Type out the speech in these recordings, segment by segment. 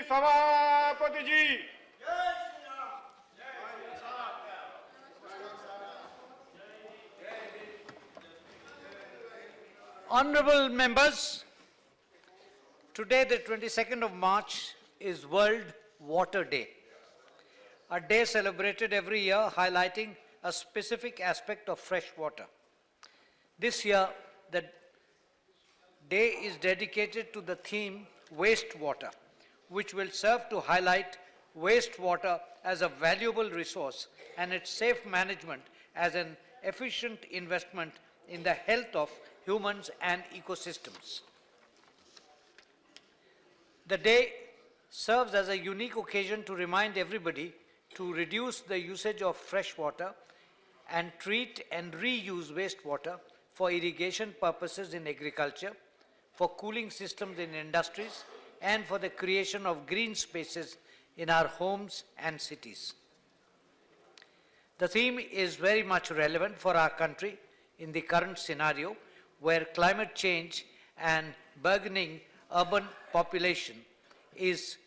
सभापति जी। Honorable members, today the 22nd of March is World Water Day, a day celebrated every year highlighting a specific aspect of fresh water. This year, the day is dedicated to the theme wastewater, which will serve to highlight wastewater as a valuable resource and its safe management as an efficient investment in the health of humans and ecosystems. The day serves as a unique occasion to remind everybody to reduce the usage of fresh water and treat and reuse wastewater for irrigation purposes in agriculture, for cooling systems in industries, and for the creation of green spaces in our homes and cities. The theme is very much relevant for our country in the current scenario where climate change and burgeoning urban population is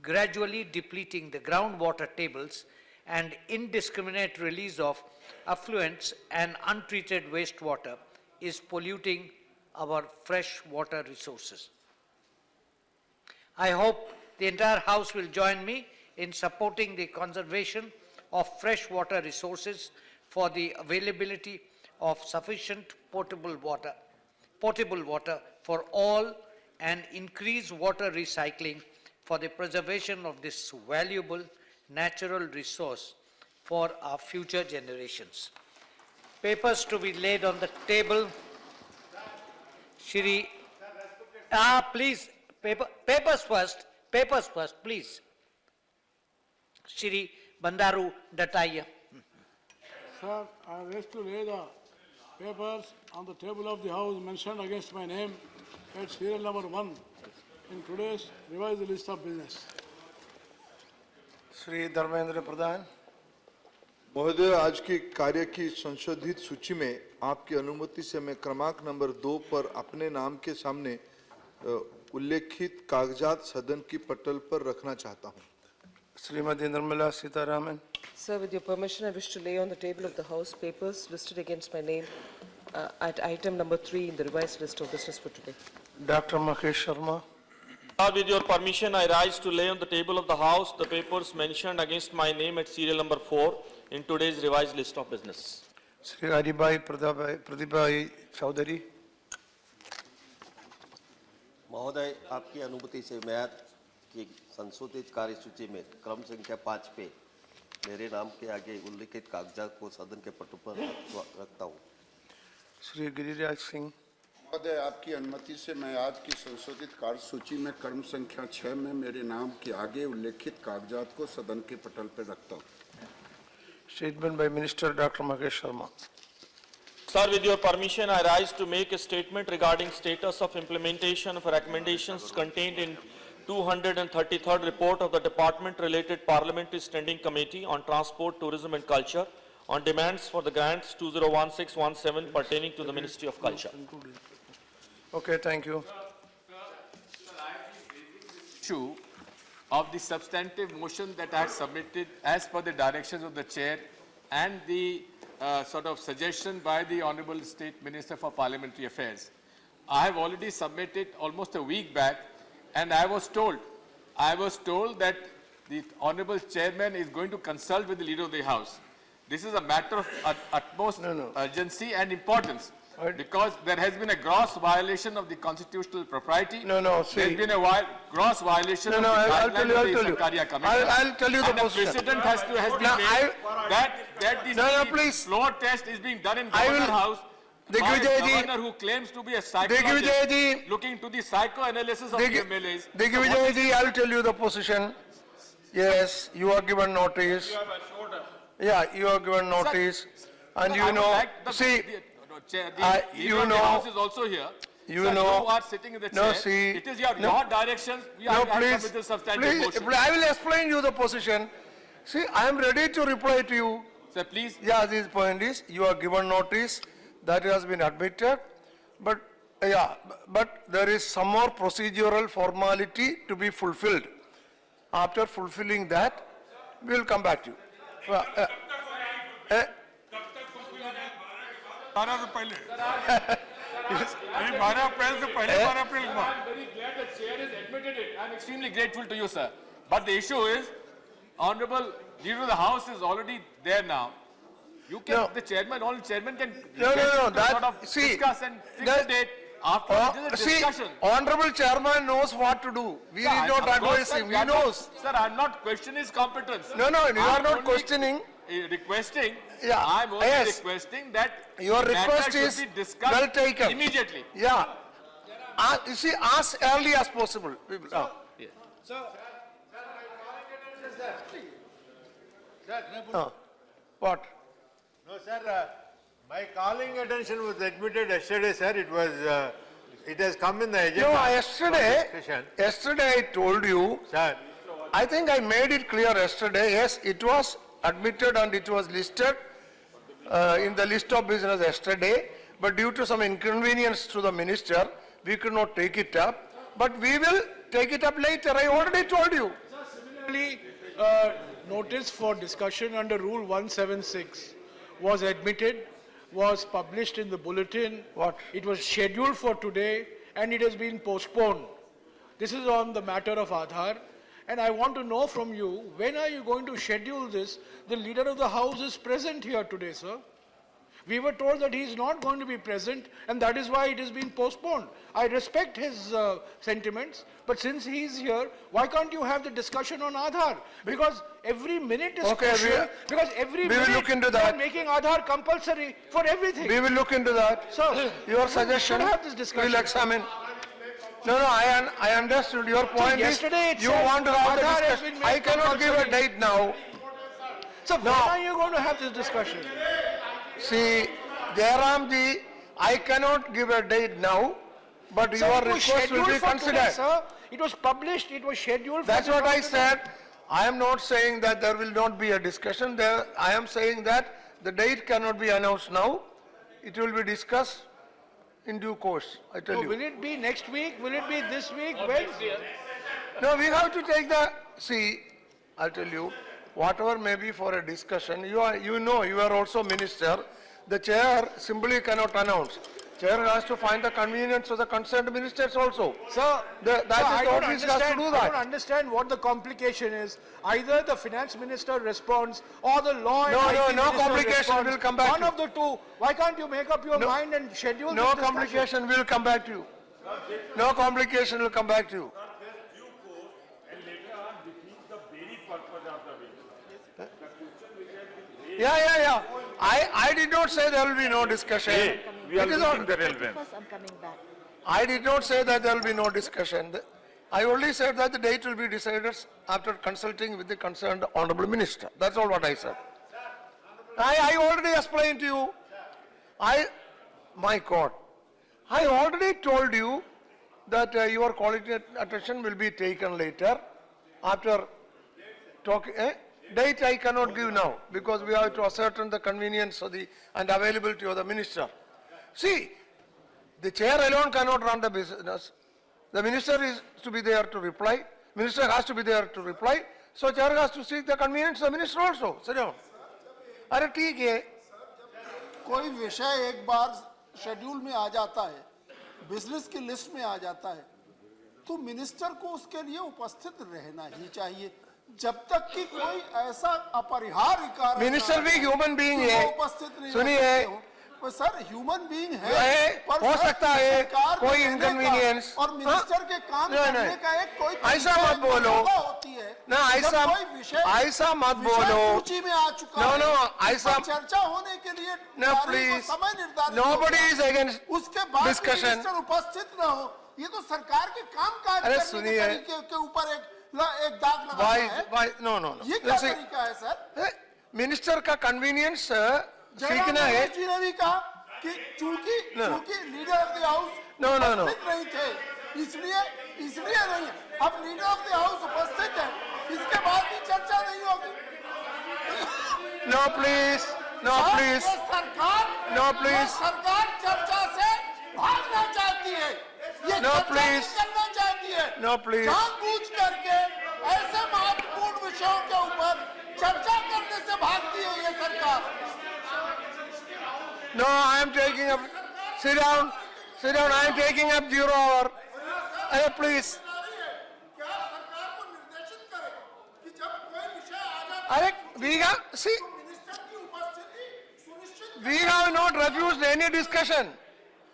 gradually depleting the groundwater tables and indiscriminate release of effluents and untreated wastewater is polluting our fresh water resources. I hope the entire House will join me in supporting the conservation of fresh water resources for the availability of sufficient potable water for all and increase water recycling for the preservation of this valuable natural resource for our future generations. Papers to be laid on the table. Shri, please, papers first, please. Shri Bandaru Dataiya. Sir, I wish to lay the papers on the table of the House mentioned against my name at serial number 1 in today's revised list of business. Shri Dharmendra Pradhan. महोदय, आज की कार्य की संशोधित सूची में आपकी अनुमति से मैं क्रमांक नंबर 2 पर अपने नाम के सामने उल्लेखित कागजात सदन की पटल पर रखना चाहता हूं। Shrimati Nirmala Sitharaman. Sir, with your permission, I wish to lay on the table of the House papers listed against my name at item number 3 in the revised list of business for today. Dr. Mahesh Sharma. Sir, with your permission, I rise to lay on the table of the House the papers mentioned against my name at serial number 4 in today's revised list of business. Shri Haribai Pratibhai Chaudhary. महोदय, आपकी अनुमति से मैं की संशोधित कार्यसूची में क्रम संख्या 5 पे मेरे नाम के आगे उल्लिखित कागजात को सदन के पटल पर रखता हूं। श्री गिरिराज सिंह। महोदय, आपकी अनुमति से मैं आज की संशोधित कार्यसूची में क्रम संख्या 6 में मेरे नाम के आगे उल्लेखित कागजात को सदन के पटल पर रखता हूं। Statement by Minister Dr. Mahesh Sharma. Sir, with your permission, I rise to make a statement regarding status of implementation of recommendations contained in 233rd report of the Department-related Parliamentary Standing Committee on Transport, Tourism and Culture on demands for the grants 201617 pertaining to the Ministry of Culture. Okay, thank you. Issue of the substantive motion that I had submitted as per the directions of the chair and the sort of suggestion by the Honorable State Minister for Parliamentary Affairs. I have already submitted almost a week back, and I was told that the Honorable Chairman is going to consult with the Leader of the House. This is a matter of utmost urgency and importance, because there has been a gross violation of the constitutional propriety. See. There's been a gross violation of the guidelines of the Sarkaria Commission. I'll tell you the position. And the precedent has been made that the floor test is being done in Governor House by a governor who claims to be a psychologist looking to the psychoanalysis of the MLAs. Digvijay, I'll tell you the position. Yes, you are given notice. Yeah, you are given notice. And you know, see, you know, House is also here. You Sir, know, you are sitting in the no, chair. see, It is your directions. We no, are please, with the substantive motion. I will explain you the position. See, I am ready to reply to you. Sir, please. Yeah, this point is, you are given notice, that has been admitted, but yeah, but there is some more procedural formality to be fulfilled. After fulfilling that, we will come back to you. Well, 12 से पहले नहीं 12 अप्रैल से पहले 12 अप्रैल को I'm very glad the chair has admitted it. I'm extremely grateful to you, sir. But the issue is, Honorable Leader of the House is already there now. You can, No. the chairman, all chairman can No, get no, to that- sort of see, discuss and fix that- the date after it is a see, discussion. Honorable Chairman knows what to do. We Sir, need not of course, advise sir, him, we he are not- knows. Sir, I'm not questioning his competence. No, no, you are I'm not only, questioning. Requesting, Yeah, I'm only yes. requesting that Your the matter request should is be discussed well taken. immediately. Yeah. You see, as early as possible. We will- What? No, sir, my calling attention was admitted yesterday, sir. It was, it has come in the agenda. No, for discussion. yesterday I told you, Sir, I think I made it clear yesterday, yes, it was admitted and it was listed in the list of business yesterday, but due to some inconvenience to the minister, we could not take it up. But we will take it up later, I already told you. Similarly, notice for discussion under Rule 176 was admitted, was published in the bulletin. What? It was scheduled for today and it has been postponed. This is on the matter of Aadhaar. And I want to know from you, when are you going to schedule this? The Leader of the House is present here today, sir. We were told that he is not going to be present and that is why it has been postponed. I respect his sentiments, but since he is here, why can't you have the discussion on Aadhaar? Because every minute is Okay, crucial, because every we will minute look into you are that. making Aadhaar compulsory for everything. We will look into that. Sir, Your we suggestion, should have this we discussion. will examine. No, no, I understood your point is, yesterday it you said want to have the Aadhaar has discussion. been made I cannot give a compulsory. date now. So when are you going to have this discussion? See, Jairamji, I cannot give a date now, but Sir, your it was request will scheduled be for today, considered. sir. It was published, it was scheduled for That's what today. I said. I am not saying that there will not be a discussion there. I am saying that the date cannot be announced now. It will be discussed in due course, I tell So you. will it be next week? Will it be this week? When? No, we have to take the, see, I'll tell you, whatever may be for a discussion, you are also minister, the chair simply cannot announce. Chair has to find the convenience of the concerned ministers also. Sir, That sir, is the office has to do I don't that. understand what the complication is. Either the finance minister responds or the law and No, IT no, no minister complication, responds. we'll come back One to of the two. Why can't you make up your No. mind and schedule No this discussion? complication, we'll come back to you. No complication, we'll come back to you. Yeah. I did not say there will be no discussion. we are It is losing not- the relevance. I'm coming back. I did not say that there will be no discussion. I only said that the date will be decided after consulting with the concerned honorable minister. That's all what I said. I already explained to you. My God, I already told you that your quality attention will be taken later after talking. Date I cannot give now because we have to ascertain the convenience of and availability of the minister. See, the chair alone cannot run the business. The minister is to be there to reply. Minister has to be there to reply. So chair has to seek the convenience of the minister also. Sit down. अरे ठीक है. कोई विषय एक बार schedule में आ जाता है, business की लिस्ट में आ जाता है, तो मिनिस्टर को उसके लिए उपस्थित रहना ही चाहिए जब तक कि कोई ऐसा अपरिहार्य कारण मिनिस्टर भी ह्यूमन बीइंग कि वो है. उपस्थित नहीं सुनिए, रह सकते हो। पर सर ह्यूमन बीइंग है, पर हो सर, सकता है सरकार में कोई रहने का inconvenience. और मिनिस्टर के काम नहीं, करने नहीं। का एक कोई ऐसा तरीका, मत एक बोलो। मर्यादा होती है। ना, जब ऐसा- कोई विषय ऐसा मत विषय बोलो। सूची में आ चुका No, है, no, उस पर ऐसा- चर्चा होने के लिए No, तारीख और please. समय निर्धारित Nobody होगा। is against उसके बाद discussion. मिनिस्टर उपस्थित न हो, ये तो सरकार के काम काज अरे करने के सुनिए। तरीके के ऊपर एक दाग लगाना है। Why? No. ये क्या See, तरीका है सर? मिनिस्टर का कन्वीनियंस सीखना है. जयराम जी ने भी कहा कि चूंकि leader of the house No. उपस्थित नहीं थे, इसलिए नहीं है। अब लीडर ऑफ द हाउस उपस्थित है, इसके बाद भी चर्चा नहीं होगी। No, please. No, साहब, please. ये सरकार No, please. ये सरकार चर्चा से भागना चाहती है, ये No, चर्चा please. नहीं करना चाहती है। No, please. जानबूझ करके ऐसे No, I am taking up, sit down, I am taking up 0 hour. Please. क्या सरकार को निर्देशित करे कि जब कोई विषय आ जाता Arey, we have, see, minister की उपस्थिति सुनिश्चित we have not refused any discussion.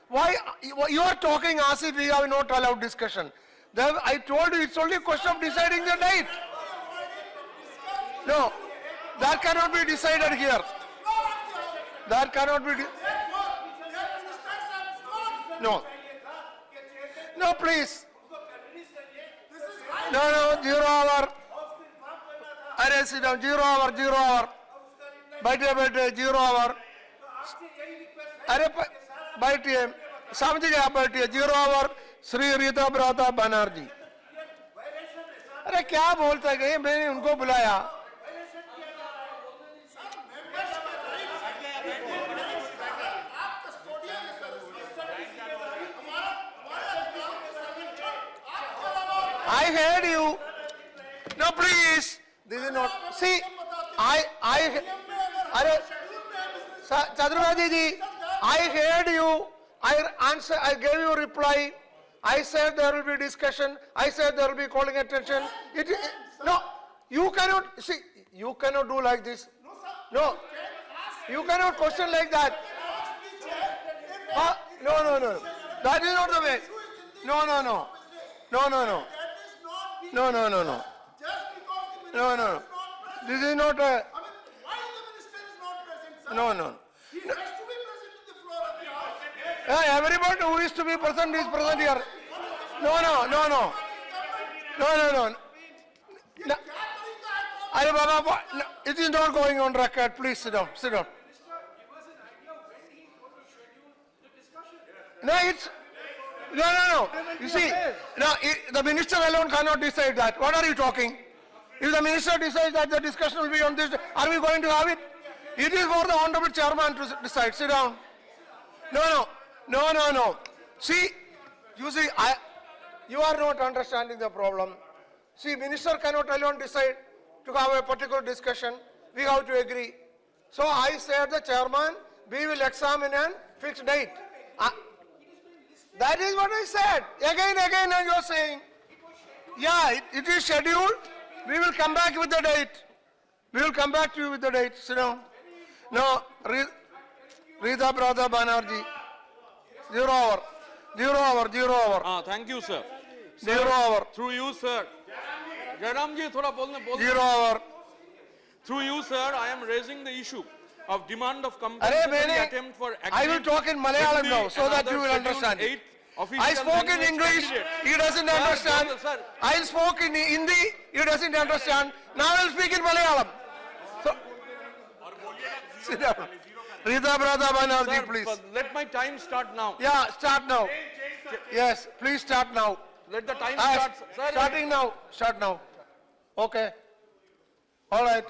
Why, you are talking as if we have not allowed discussion. Then I told you it's only a question of deciding the date. No, that cannot be decided here. That cannot be, no. No, please. No, 0 hour. Arey, sit down, 0 hour, 0 hour. बैठिए 0 hour. अरे बैठिए, समझ गए आप, बैठिए 0 hour. Shri Rita ब्राता Banerjee. अरे क्या बोलते गए, मैंने उनको बुलाया. I heard you. No, please. This is not. See, Chaturvedi ji, I heard you. I gave you a reply. I said there will be discussion. I said there will be calling attention. No, you cannot, see, you cannot do like this. No, you cannot question like that. No. That is not the way. No. No. This is not a. No. Everybody who is to be present is present here. No. Arey Baba, it is not going on record. Please sit down. No. You see, the minister alone cannot decide that. What are you talking? If the minister decides that the discussion will be on this, are we going to have it? It is for the honorable chairman to decide. Sit down. No. See, you are not understanding the problem. See, minister cannot alone decide to have a particular discussion. We have to agree. So I said the chairman, we will examine and fix date. That is what I said. Again, and you are saying, yeah, it is scheduled. We will come back with the date. We will come back to you with the date. Sit down. No, Rita Brother Banerjee. 0 hour. Thank you, sir. 0 hour. Through you, sir. Jairam ji, thoda bolne. 0 hour. Through you, sir, I am raising the issue of demand of Arey, compensatory attempt for I will talk in Malayalam now so that you will understand. I spoke in English, he doesn't understand. I spoke in Hindi, he doesn't understand. Now I will speak in Malayalam. So, sit down. Rita Brother Banerjee, please. Let my time start now. Yeah, start now. Yes, please start now. Let the time start. Sir, Starting now. Start now. Okay. All right.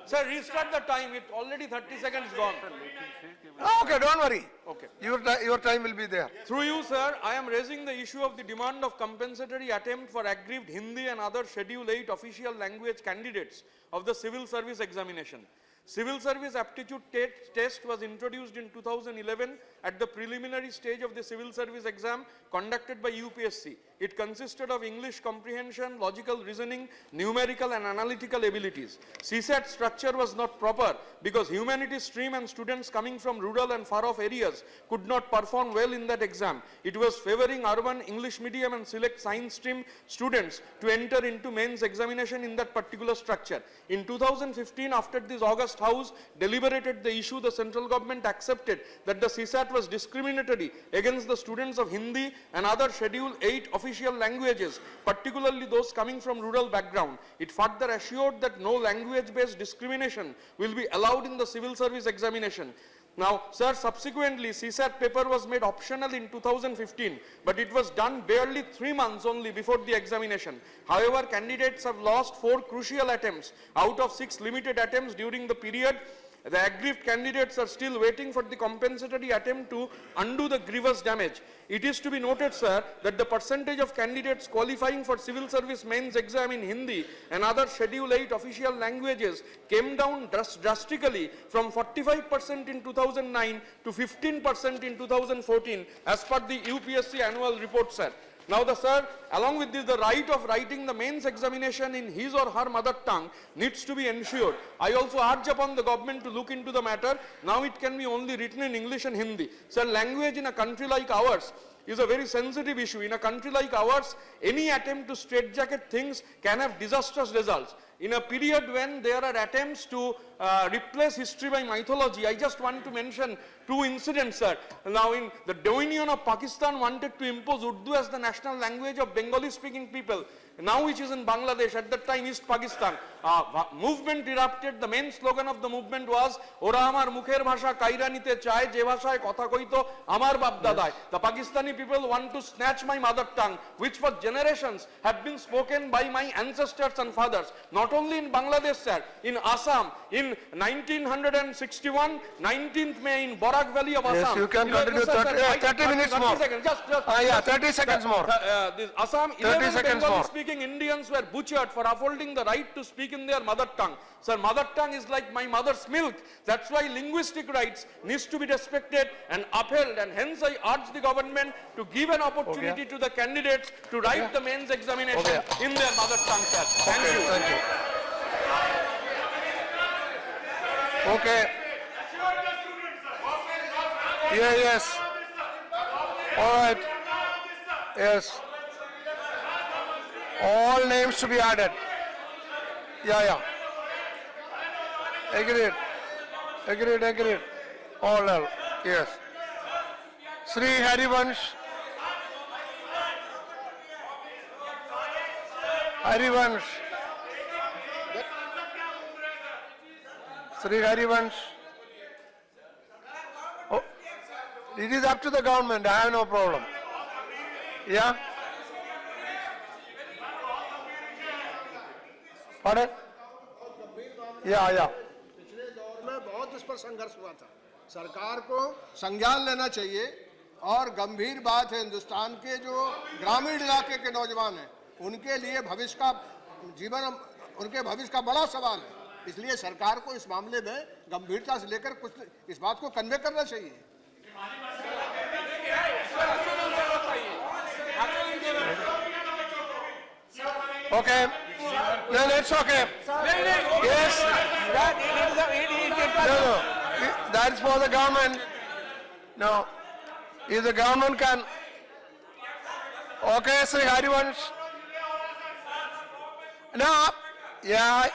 Sir, restart the time. It already 30 seconds gone. Okay, don't worry. Okay. Your time will be there. Through you, sir, I am raising the issue of the demand of compensatory attempt for aggrieved Hindi and other Schedule 8 official language candidates of the civil service examination. Civil service aptitude test was introduced in 2011 at the preliminary stage of the civil service exam conducted by UPSC. It consisted of English comprehension, logical reasoning, numerical and analytical abilities. CSAT structure was not proper because humanities stream and students coming from rural and far off areas could not perform well in that exam. It was favoring urban English medium and select science stream students to enter into mains examination in that particular structure. In 2015, after this August House deliberated the issue, the central government accepted that the CSAT was discriminatory against the students of Hindi and other Schedule 8 official languages, particularly those coming from rural background. It further assured that no language-based discrimination will be allowed in the civil service examination. Now, sir, subsequently, CSAT paper was made optional in 2015, but it was done barely 3 months only before the examination. However, candidates have lost 4 crucial attempts out of 6 limited attempts during the period The aggrieved candidates are still waiting for the compensatory attempt to undo the grievous damage. It is to be noted, sir, that the percentage of candidates qualifying for civil service mains exam in Hindi and other Schedule 8 official languages came down drastically from 45% in 2009 to 15% in 2014 as per the UPSC annual report, sir. Now, sir, along with this, the right of writing the mains examination in his or her mother tongue needs to be ensured. I also urge upon the government to look into the matter. Now it can be only written in English and Hindi. Sir, language in a country like ours is a very sensitive issue. In a country like ours, any attempt to straitjacket things can have disastrous results. In a period when there are attempts to replace history by mythology, I just want to mention two incidents, sir. Now, in the Dominion of Pakistan wanted to impose Urdu as the national language of Bengali-speaking people, now which is in Bangladesh, at that time East Pakistan. Movement erupted. The main slogan of the movement was, Ora amar mukher bhasha kaira nite chaye, je bhashaye kotha koito amar bap dadai. The Pakistani people want to snatch my mother tongue, which for generations have been spoken by my ancestors and fathers. Not only in Bangladesh, sir, in Assam, in 1961, 19th May, in Barak Valley of Assam. Yes, you can continue. 30 minutes more. 30 seconds more. This Assam, 30 11 seconds more. Bengali-speaking Indians were butchered for upholding the right to speak in their mother tongue. Sir, mother tongue is like my mother's milk. That's why linguistic rights needs to be respected and upheld. And hence, I urge the government to give an opportunity to the candidates to write the mains examination in their mother tongue, sir. Thank you. Thank you. Okay. Yeah, yes. All right. Yes. All names to be added. Yeah. Agreed. All. Yes. Sri Harivansh. Sri Harivansh. Oh, it is up to the government. I have no problem. Yeah. Pardon? Yeah. पिछले दौर में बहुत इस पर संघर्ष हुआ था। सरकार को संज्ञान लेना चाहिए और गंभीर बात है, हिंदुस्तान के जो ग्रामीण इलाके के नौजवान हैं उनके लिए भविष्य का जीवन, उनके भविष्य का बड़ा सवाल है। इसलिए सरकार को इस मामले में गंभीरता से लेकर कुछ इस बात को कन्वे करना चाहिए। Okay. No, it's okay. Yes. No. That's for the government. No. If the government can. Okay, Sri Harivansh. No. Yeah.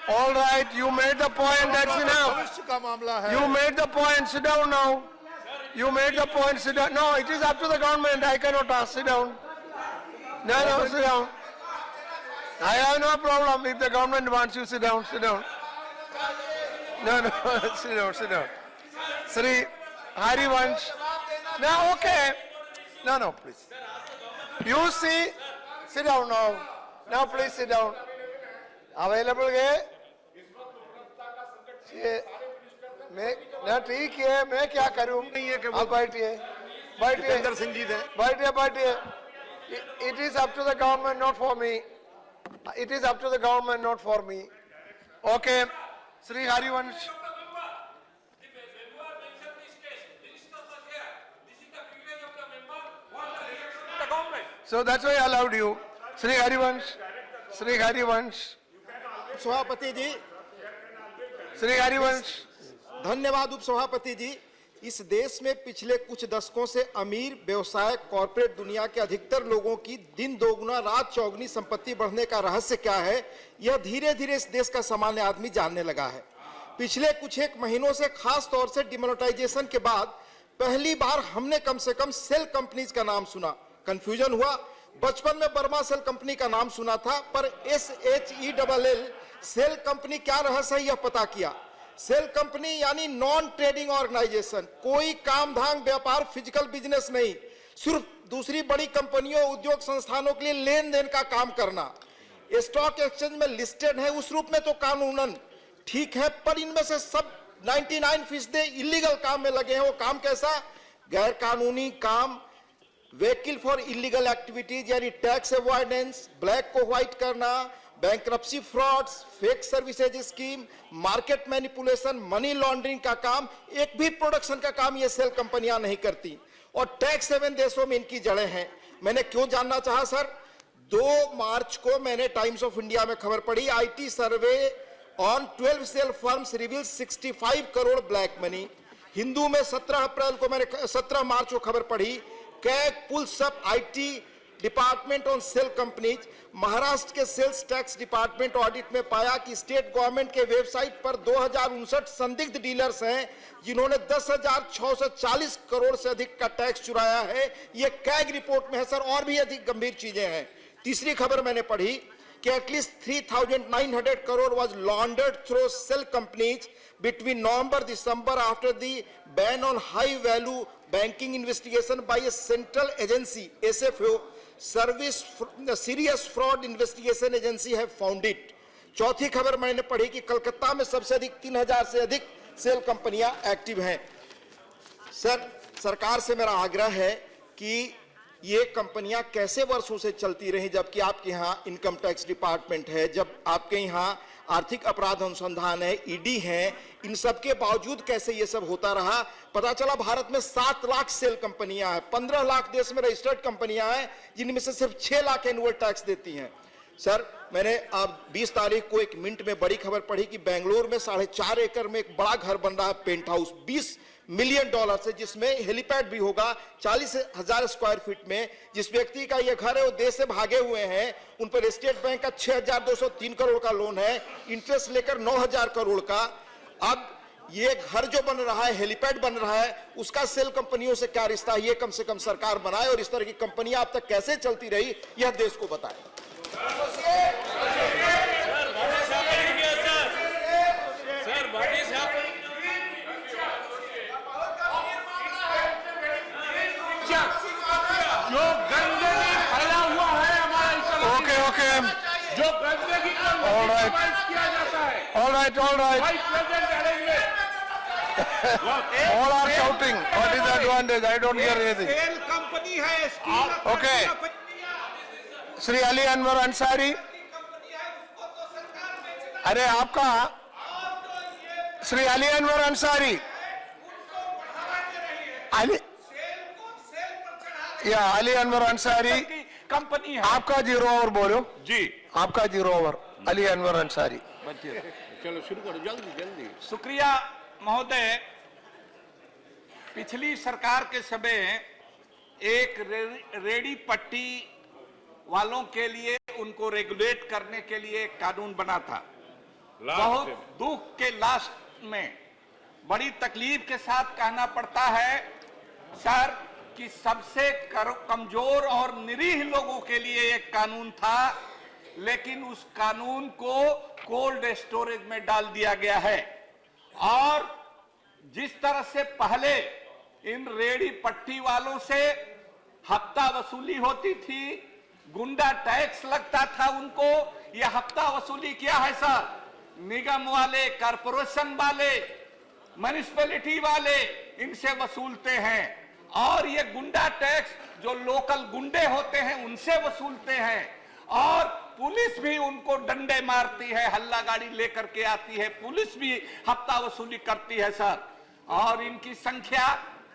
All right. You made the point. That's enough. You made the point. Sit down now. You made the point. Sit down. No, it is up to the government. I cannot ask. Sit down. No, sit down. I have no problem. If the government wants you, sit down. No, sit down. Sri Harivansh. No, okay. No, please. You see, sit down now. Now, please sit down. Available है? मैं ठीक है, मैं क्या करूं? आप बैठिए. बैठिए. It is up to the government, not for me. It is up to the government, not for me. Okay, Sri Harivansh. So that's why I allowed you. Sri Harivansh. सभापति जी, Sri Harivansh. धन्यवाद उपसभापति जी। इस देश में पिछले कुछ दशकों से अमीर व्यवसाय कॉर्पोरेट दुनिया के अधिकतर लोगों की दिन दोगुना रात चौगुनी संपत्ति बढ़ने का रहस्य क्या है, यह धीरे धीरे इस देश का सामान्य आदमी जानने लगा है। पिछले कुछ एक महीनों से खास तौर से डिमोनेटाइजेशन के बाद पहली बार हमने कम से कम सेल कंपनीज का नाम सुना। कंफ्यूजन हुआ। बचपन में बर्मा सेल कंपनी का नाम सुना था, पर SHELL सेल कंपनी क्या रहस्य है यह पता किया। सेल कंपनी यानी नॉन ट्रेडिंग ऑर्गेनाइजेशन, कोई काम धाम व्यापार फिजिकल बिजनेस नहीं, सिर्फ दूसरी बड़ी कंपनियों उद्योग संस्थानों के लिए लेन देन का काम करना। स्टॉक एक्सचेंज में लिस्टेड है उस रूप में तो कानूनन, ठीक है, पर इनमें से सब 99% इलीगल काम में लगे हैं। वो काम कैसा? गैर कानूनी काम, व्हीकल फॉर इलीगल एक्टिविटीज यानी टैक्स अवॉइडेंस, ब्लैक को व्हाइट करना, bankruptcy frauds, fake services scheme, market manipulation, money laundering का काम, एक भी प्रोडक्शन का काम ये सेल कंपनियां नहीं करती और टैक्स हेवन देशों में इनकी जड़ें हैं। मैंने क्यों जानना चाहा सर? 2 मार्च को मैंने टाइम्स ऑफ इंडिया में खबर पढ़ी, IT survey on 12 shell firms reveals 65 crore black money. Hindu में 17 मार्च को खबर पढ़ी, CAG pulls up IT department on shell companies. Maharashtra के सेल्स टैक्स डिपार्टमेंट ऑडिट में पाया कि स्टेट गवर्नमेंट के वेबसाइट पर 2059 संदिग्ध डीलर्स हैं जिन्होंने 10,640 करोड़ से अधिक का टैक्स चुराया है। यह कैग रिपोर्ट में है सर, और भी अधिक गंभीर चीजें हैं। तीसरी खबर मैंने पढ़ी कि at least 3,900 crore was laundered through cell companies between November-December after the ban on high-value banking investigation by a central agency, SFO, Serious Fraud Investigation Agency have found it. चौथी खबर मैंने पढ़ी कि कलकत्ता में सबसे अधिक 3,000 से अधिक सेल कंपनियां एक्टिव हैं। सर, सरकार से मेरा आग्रह है कि ये कंपनियां कैसे वर्षों से चलती रही जबकि आपके यहाँ इनकम टैक्स डिपार्टमेंट है, जब आपके यहाँ आर्थिक अपराध अनुसंधान है, ईडी है, इन सब के बावजूद कैसे ये सब होता रहा? पता चला भारत में 7 लाख सेल कंपनियां हैं, 15 लाख देश में रजिस्टर्ड कंपनियां हैं जिनमें से सिर्फ 6 लाख एनुअल टैक्स देती हैं। सर, मैंने अब 20 तारीख को एक मिनट में बड़ी खबर पढ़ी कि बेंगलुरु में 4.5 एकड़ में एक बड़ा घर बन रहा है, पेंट हाउस, $20 मिलियन से, जिसमें हेलीपैड भी होगा, 40,000 स्क्वायर फीट में। जिस व्यक्ति का ये घर है वो देश से भागे हुए हैं, उन पर स्टेट बैंक का 6,203 करोड़ का लोन है, इंटरेस्ट लेकर 9,000 करोड़ का। अब ये घर जो बन रहा है, हेलीपैड बन रहा है, उसका सेल कंपनियों से क्या रिश्ता है? ये कम से कम सरकार बनाए और इस तरह की कंपनियां अब तक कैसे चलती रही यह देश को बताए। जो गंदगी फैला हुआ है हमारा, ओके, जो गंदगी को All right. legitimize किया जाता है, all right, वाइस प्रेसिडेंट करेंगे। all are shouting. What is the advantage? I don't hear anything. SAIL company है, स्टील Okay. श्री अली अनवर अंसारी, अरे आपका श्री अली अनवर अंसारी, अली अनवर अंसारी कंपनी है आपका 0 ओवर बोलो जी, आपका 0 ओवर। अली अनवर अंसारी, चलो शुरू करो जल्दी जल्दी। शुक्रिया महोदय। पिछली सरकार के समय एक रेडी पट्टी वालों के लिए, उनको रेगुलेट करने के लिए एक कानून बना था। बहुत दुख के लास्ट में बड़ी तकलीफ के साथ कहना पड़ता है सर कि सबसे कमजोर और निरीह लोगों के लिए एक कानून था, लेकिन उस कानून को कोल्ड स्टोरेज में डाल दिया गया है। और जिस तरह से पहले इन रेडी पट्टी वालों से हफ्ता वसूली होती थी, गुंडा टैक्स लगता था उनको, यह हफ्ता वसूली क्या है सर? निगम वाले, कारपोरेशन वाले, म्युनिसिपैलिटी वाले इनसे वसूलते हैं। और ये गुंडा टैक्स जो लोकल गुंडे होते हैं उनसे वसूलते हैं, और पुलिस भी उनको डंडे मारती है, हल्ला गाड़ी लेकर के आती है, पुलिस भी हफ्ता वसूली करती है सर। और इनकी संख्या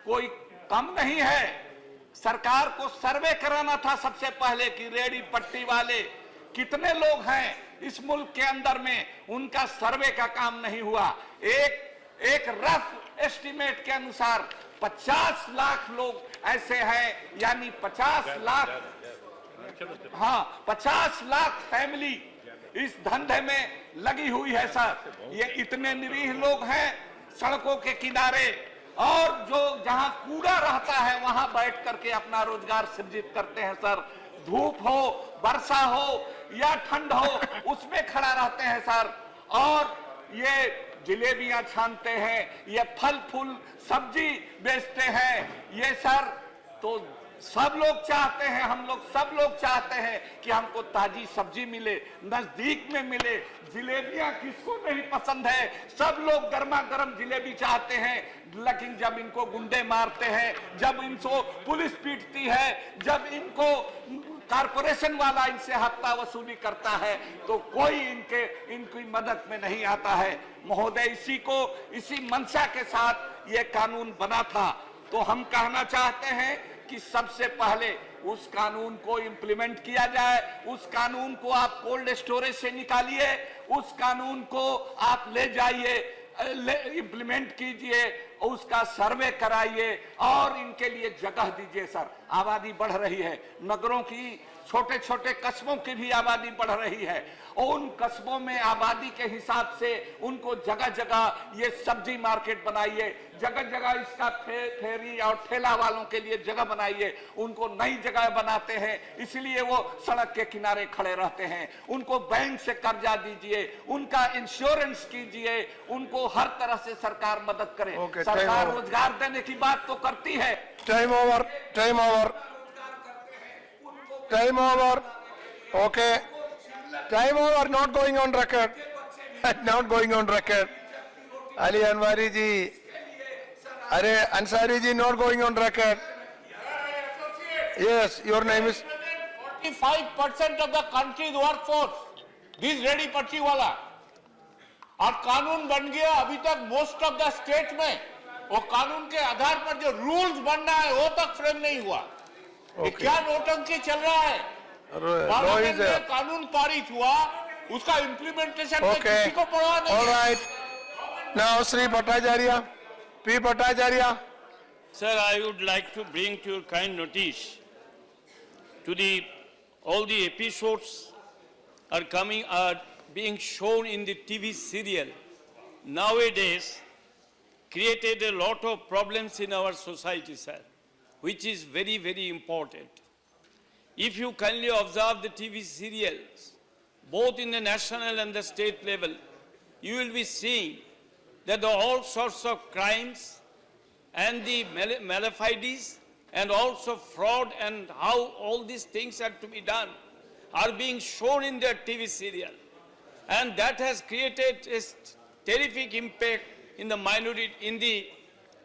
कोई कम नहीं है। सरकार को सर्वे कराना था सबसे पहले कि रेडी पट्टी वाले कितने लोग हैं इस मुल्क के अंदर में, उनका सर्वे का काम नहीं हुआ। एक रफ एस्टिमेट के अनुसार 50 लाख लोग ऐसे हैं, यानी 50 लाख फैमिली इस धंधे में लगी हुई है सर। ये इतने निरीह लोग हैं सड़कों के किनारे, और जो जहां कूड़ा रहता है वहां बैठ करके अपना रोजगार सृजित करते हैं सर। धूप हो, वर्षा हो या ठंड हो, उसमें खड़ा रहते हैं सर। और ये जलेबियां छानते हैं, ये फल फूल सब्जी बेचते हैं, ये सर तो सब लोग चाहते हैं, हम लोग सब लोग चाहते हैं कि हमको ताजी सब्जी मिले, नजदीक में मिले। जिलेबियां किसको नहीं पसंद है, सब लोग गर्मा गर्म जिलेबी चाहते हैं। लेकिन जब इनको गुंडे मारते हैं, जब इनको पुलिस पीटती है, जब इनको कारपोरेशन वाला इनसे हफ्ता वसूली करता है, तो कोई इनकी मदद में नहीं आता है। महोदय, इसी मंशा के साथ ये कानून बना था। तो हम कहना चाहते हैं कि सबसे पहले उस कानून को इम्प्लीमेंट किया जाए। उस कानून को आप कोल्ड स्टोरेज से निकालिए, उस कानून को आप ले जाइए, इम्प्लीमेंट कीजिए, उसका सर्वे कराइए और इनके लिए जगह दीजिए। सर, आबादी बढ़ रही है, नगरों की, छोटे छोटे कस्बों की भी आबादी बढ़ रही है, और उन कस्बों में आबादी के हिसाब से उनको जगह जगह ये सब्जी मार्केट बनाइए, जगह जगह इसका फेरी और ठेला वालों के लिए जगह बनाइए। उनको नई जगह बनाते हैं, इसलिए वो सड़क के किनारे खड़े रहते हैं। उनको बैंक से कर्जा दीजिए, उनका इंश्योरेंस कीजिए, उनको हर तरह से सरकार मदद करे। सरकार रोजगार देने की बात तो करती है। Time over, time over, time over, okay, time over, not going on record, not going on record. Ali Anwari ji, अरे Ansari ji, not going on record. Yes, your name is 45% of the country's workforce this ready पर्ची वाला, और कानून बन गया अभी तक most of the state में। वो कानून के आधार पर जो रूल्स बनना है वो तक फ्रेम नहीं हुआ। क्या नौटंकी चल रहा है? पार्लियामेंट में कानून पारित हुआ, उसका इम्प्लीमेंटेशन किसी को परवाह नहीं। Alright, now Shri Bhattacharya, P. Bhattacharya. Sir, I would like to bring to your kind notice to all the episodes are being shown in the TV serial nowadays created a lot of problems in our society, sir, which is very, very important. If you kindly observe the TV serials, both in the national and the state level, you will be seeing that all sorts of crimes and the malafides and also fraud and how all these things are to be done are being shown in their TV serial. And that has created a terrific impact in the minority, in the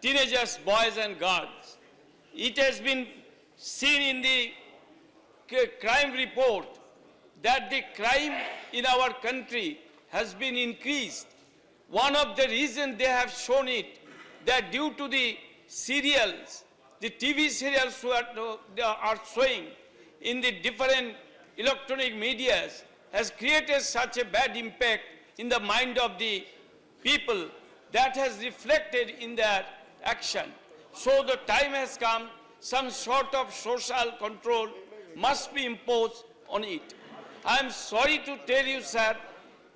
teenagers, boys and girls. It has been seen in the crime report that the crime in our country has been increased. One of the reasons they have shown it, that due to the serials, the TV serials they are showing in the different electronic medias has created such a bad impact in the mind of the people that has reflected in their action. So the time has come, some sort of social control must be imposed on it. I am sorry to tell you, sir,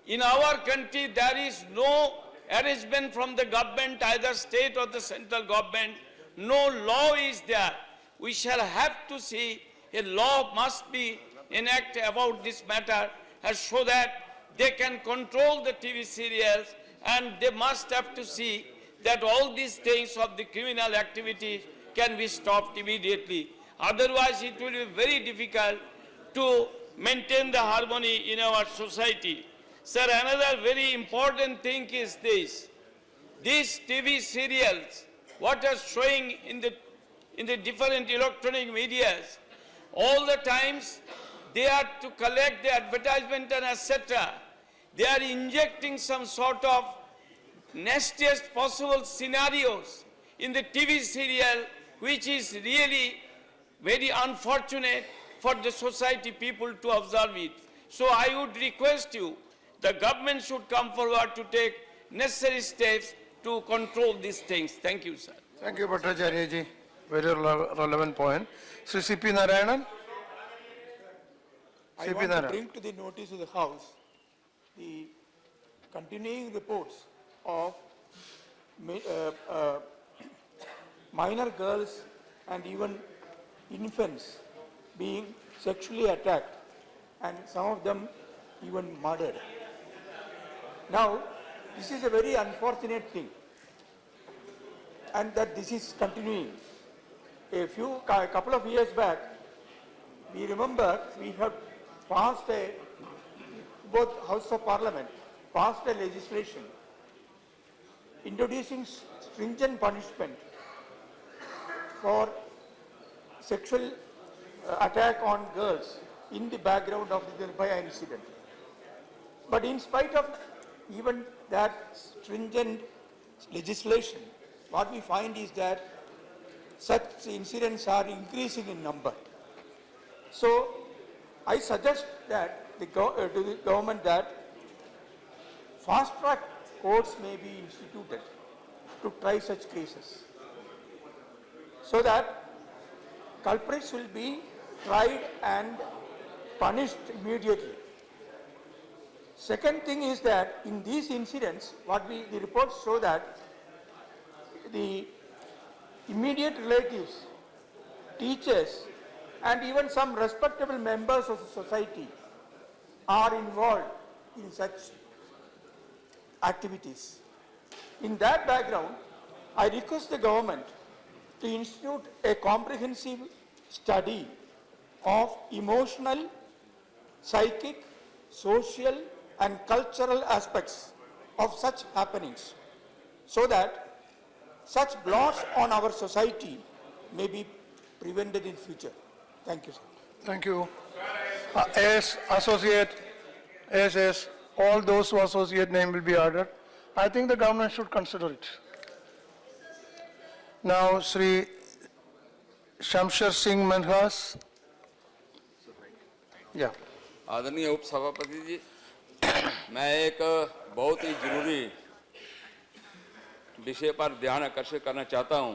in our country there is no arrangement from the government, either state or the central government. No law is there. We shall have to see a law must be enacted about this matter so that they can control the TV serials, and they must have to see that all these things of the criminal activities can be stopped immediately. Otherwise, it will be very difficult to maintain the harmony in our society. Sir, another very important thing is this. These TV serials, what are showing in the different electronic medias, all the times they are to collect the advertisement and etc. They are injecting some sort of nastiest possible scenarios in the TV serial, which is really very unfortunate for the society people to observe it. So I would request you, the government should come forward to take necessary steps to control these things. Thank you, sir. Thank you, Bhattacharya ji. Very relevant point. Sri C.P. Narayanan. I want to bring to the notice of the House the continuing reports of minor girls and even infants being sexually attacked, and some of them even murdered. Now, this is a very unfortunate thing, and that this is continuing. a couple of years back, we remember we have passed both House of Parliament passed a legislation introducing stringent punishment for sexual attack on girls in the background of the Nirbhaya incident. But in spite of even that stringent legislation, what we find is that such incidents are increasing in number. So I suggest that to the government that fast-track courts may be instituted to try such cases, so that culprits will be tried and punished immediately. Second thing is that in these incidents, the reports show that the immediate relatives, teachers, and even some respectable members of the society are involved in such activities. In that background, I request the government to institute a comprehensive study of emotional, psychic, social, and cultural aspects of such happenings, so that such blots on our society may be prevented in future. Thank you, sir. Thank you. As all those who associate name will be ordered. I think the government should consider it. Now, Sri Shamshar Singh Manhas. Yeah. आदरणीय उप सभापति जी, मैं एक बहुत ही जरूरी विषय पर ध्यान आकर्षित करना चाहता हूं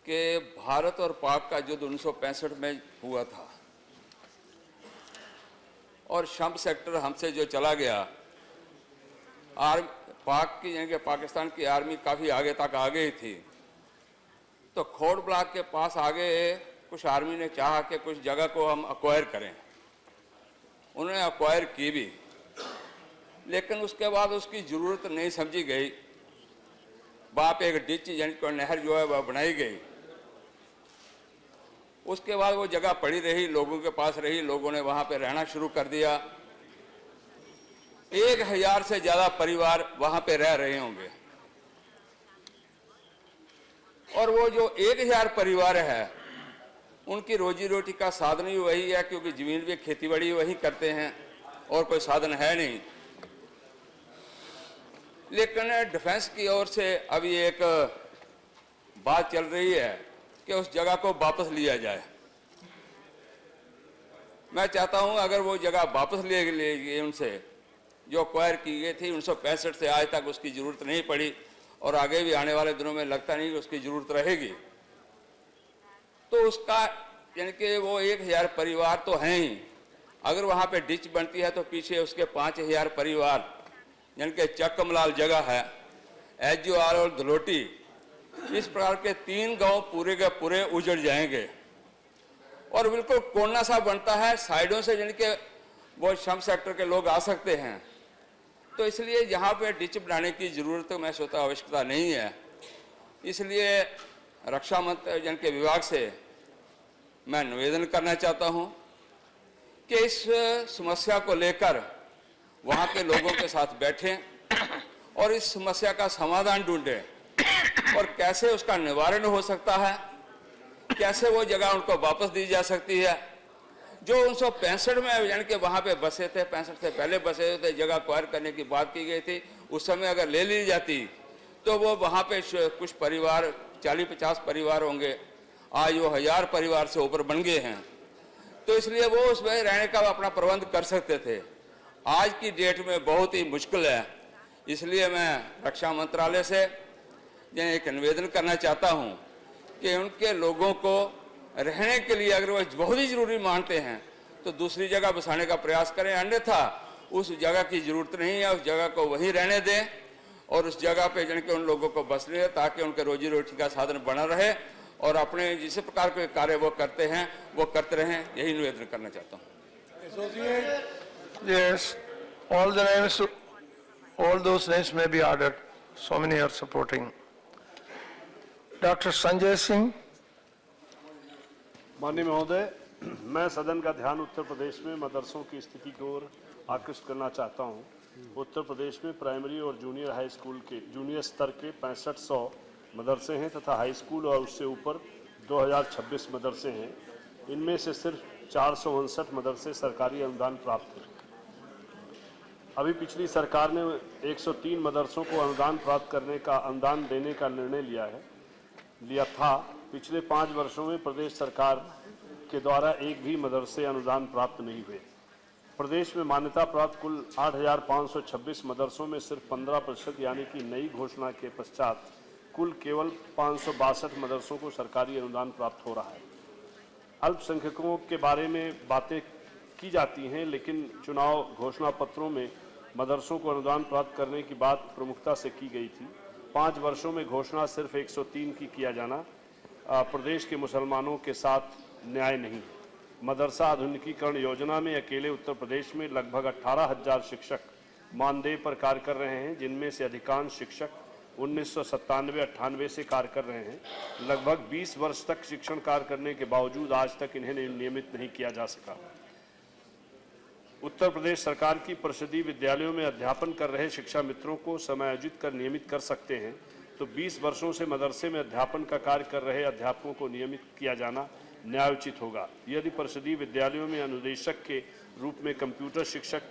कि भारत और पाक का युद्ध 1965 में हुआ था और शम्प सेक्टर हमसे जो चला गया, पाक की यानी कि पाकिस्तान की आर्मी काफ़ी आगे तक आ गई थी, तो खोड़ ब्लॉक के पास आगे कुछ आर्मी ने चाहा कि कुछ जगह को हम अक्वायर करें। उन्होंने अक्वायर की भी, लेकिन उसके बाद उसकी ज़रूरत नहीं समझी गई। वहाँ पे एक डिच यानी कि नहर जो है वह बनाई गई। उसके बाद वो जगह पड़ी रही, लोगों के पास रही, लोगों ने वहाँ पे रहना शुरू कर दिया। 1000 से ज़्यादा परिवार वहाँ पे रह रहे होंगे और वो जो 1000 परिवार है उनकी रोजी रोटी का साधन ही वही है, क्योंकि जमीन भी खेतीबाड़ी वही करते हैं और कोई साधन है नहीं। लेकिन डिफेंस की ओर से अभी एक बात चल रही है कि उस जगह को वापस लिया जाए। मैं चाहता हूं अगर वो जगह वापस ले गई उनसे जो एक्वायर की गई थी 1965 से आज तक उसकी जरूरत नहीं पड़ी और आगे भी आने वाले दिनों में लगता नहीं कि उसकी जरूरत रहेगी, तो उसका यानी कि वो 1000 परिवार तो हैं ही। अगर वहाँ पे डिच बनती है तो पीछे उसके 5000 परिवार यानी कि चक्कमलाल जगह है, एजुआल और धलोटी, इस प्रकार के 3 गांव पूरे के पूरे उजड़ जाएंगे और बिल्कुल कोना सा बनता है, साइडों से यानी कि वो शम सेक्टर के लोग आ सकते हैं। तो इसलिए यहाँ पे डिच बनाने की जरूरत मैं सोचता आवश्यकता नहीं है। इसलिए रक्षा मंत्री यानी कि विभाग से मैं निवेदन करना चाहता हूँ कि इस समस्या को लेकर वहाँ के लोगों के साथ बैठें और इस समस्या का समाधान ढूंढें और कैसे उसका निवारण हो सकता है, कैसे वो जगह उनको वापस दी जा सकती है। जो 1965 में यानी कि वहाँ पे बसे थे, 65 से पहले बसे थे, जगह एक्वायर करने की बात की गई थी, उस समय अगर ले ली जाती तो वो वहाँ पे कुछ परिवार 40-50 परिवार होंगे, आज वो 1000 परिवार से ऊपर बन गए हैं। तो इसलिए वो उसमें रहने का अपना प्रबंध कर सकते थे। आज की डेट में बहुत ही मुश्किल है। इसलिए मैं रक्षा मंत्रालय से एक निवेदन करना चाहता हूं कि उनके लोगों को रहने के लिए अगर वो बहुत ही जरूरी मानते हैं तो दूसरी जगह बसाने का प्रयास करें, अन्यथा उस जगह की जरूरत नहीं है, उस जगह को वहीं रहने दें और उस जगह पे जन के उन लोगों को बसने दें ताकि उनके रोजी रोटी का साधन बना रहे और अपने जिस प्रकार के कार्य वो करते हैं वो करते रहें। यही निवेदन करना चाहता हूँ। Yes, all the names, all those names may be ordered. So many are supporting. Dr. Sanjay Singh. माननीय महोदय, मैं सदन का ध्यान उत्तर प्रदेश में मदरसों की स्थिति की ओर आकृष्ट करना चाहता हूं। उत्तर प्रदेश में प्राइमरी और जूनियर हाई स्कूल के जूनियर स्तर के 6500 मदरसे हैं तथा हाई स्कूल और उससे ऊपर 2026 मदरसे हैं। इनमें से सिर्फ 459 मदरसे सरकारी अनुदान प्राप्त हैं। अभी पिछली सरकार ने 103 मदरसों को अनुदान देने का निर्णय लिया था। पिछले 5 वर्षों में प्रदेश सरकार के द्वारा एक भी मदरसे अनुदान प्राप्त नहीं हुए। प्रदेश में मान्यता प्राप्त कुल 8,526 मदरसों में सिर्फ 15% यानी कि नई घोषणा के पश्चात कुल केवल 562 मदरसों को सरकारी अनुदान प्राप्त हो रहा है। अल्पसंख्यकों के बारे में बातें की जाती हैं, लेकिन चुनाव घोषणा पत्रों में मदरसों को अनुदान प्राप्त करने की बात प्रमुखता से की गई थी। 5 वर्षों में घोषणा सिर्फ 103 की किया जाना प्रदेश के मुसलमानों के साथ न्याय नहीं है। मदरसा आधुनिकीकरण योजना में अकेले उत्तर प्रदेश में लगभग 18,000 शिक्षक मानदेय पर कार्य कर रहे हैं, जिनमें से अधिकांश शिक्षक 1997-98 से कार्य कर रहे हैं। लगभग 20 वर्ष तक शिक्षण कार्य करने के बावजूद आज तक इन्हें नियमित नहीं किया जा सका। उत्तर प्रदेश सरकार की परिषदीय विद्यालयों में अध्यापन कर रहे शिक्षा मित्रों को समायोजित कर नियमित कर सकते हैं, तो 20 वर्षों से मदरसे में अध्यापन का कार्य कर रहे अध्यापकों को नियमित किया जाना न्यायोचित होगा। यदि परिषदीय विद्यालयों में अनुदेशक के रूप में कंप्यूटर शिक्षक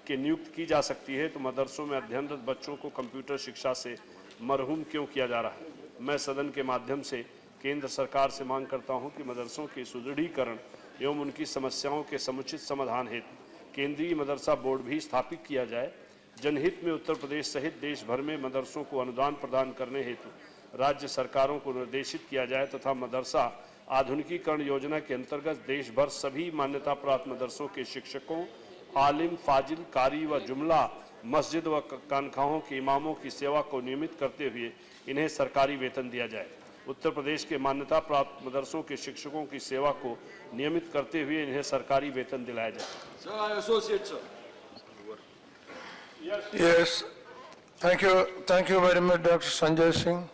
की नियुक्ति की जा सकती है, तो मदरसों में अध्ययनरत बच्चों को कंप्यूटर शिक्षा से मरहूम क्यों किया जा रहा है। मैं सदन के माध्यम से केंद्र सरकार से मांग करता हूं कि मदरसों के सुदृढ़ीकरण एवं उनकी समस्याओं के समुचित समाधान हेतु केंद्रीय मदरसा बोर्ड भी स्थापित किया जाए। जनहित में उत्तर प्रदेश सहित देश भर में मदरसों को अनुदान प्रदान करने हेतु राज्य सरकारों को निर्देशित किया जाए तथा मदरसा आधुनिकीकरण योजना के अंतर्गत देश भर सभी मान्यता प्राप्त मदरसों के शिक्षकों, आलिम, फाजिल, कारी व जुमला मस्जिद व खानकाहों के इमामों की सेवा को नियमित करते हुए इन्हें सरकारी वेतन दिया जाए। उत्तर प्रदेश के मान्यता प्राप्त मदरसों के शिक्षकों की सेवा को नियमित करते हुए इन्हें सरकारी वेतन दिलाया जाए। Yes, thank you very much, Dr. Sanjay Singh.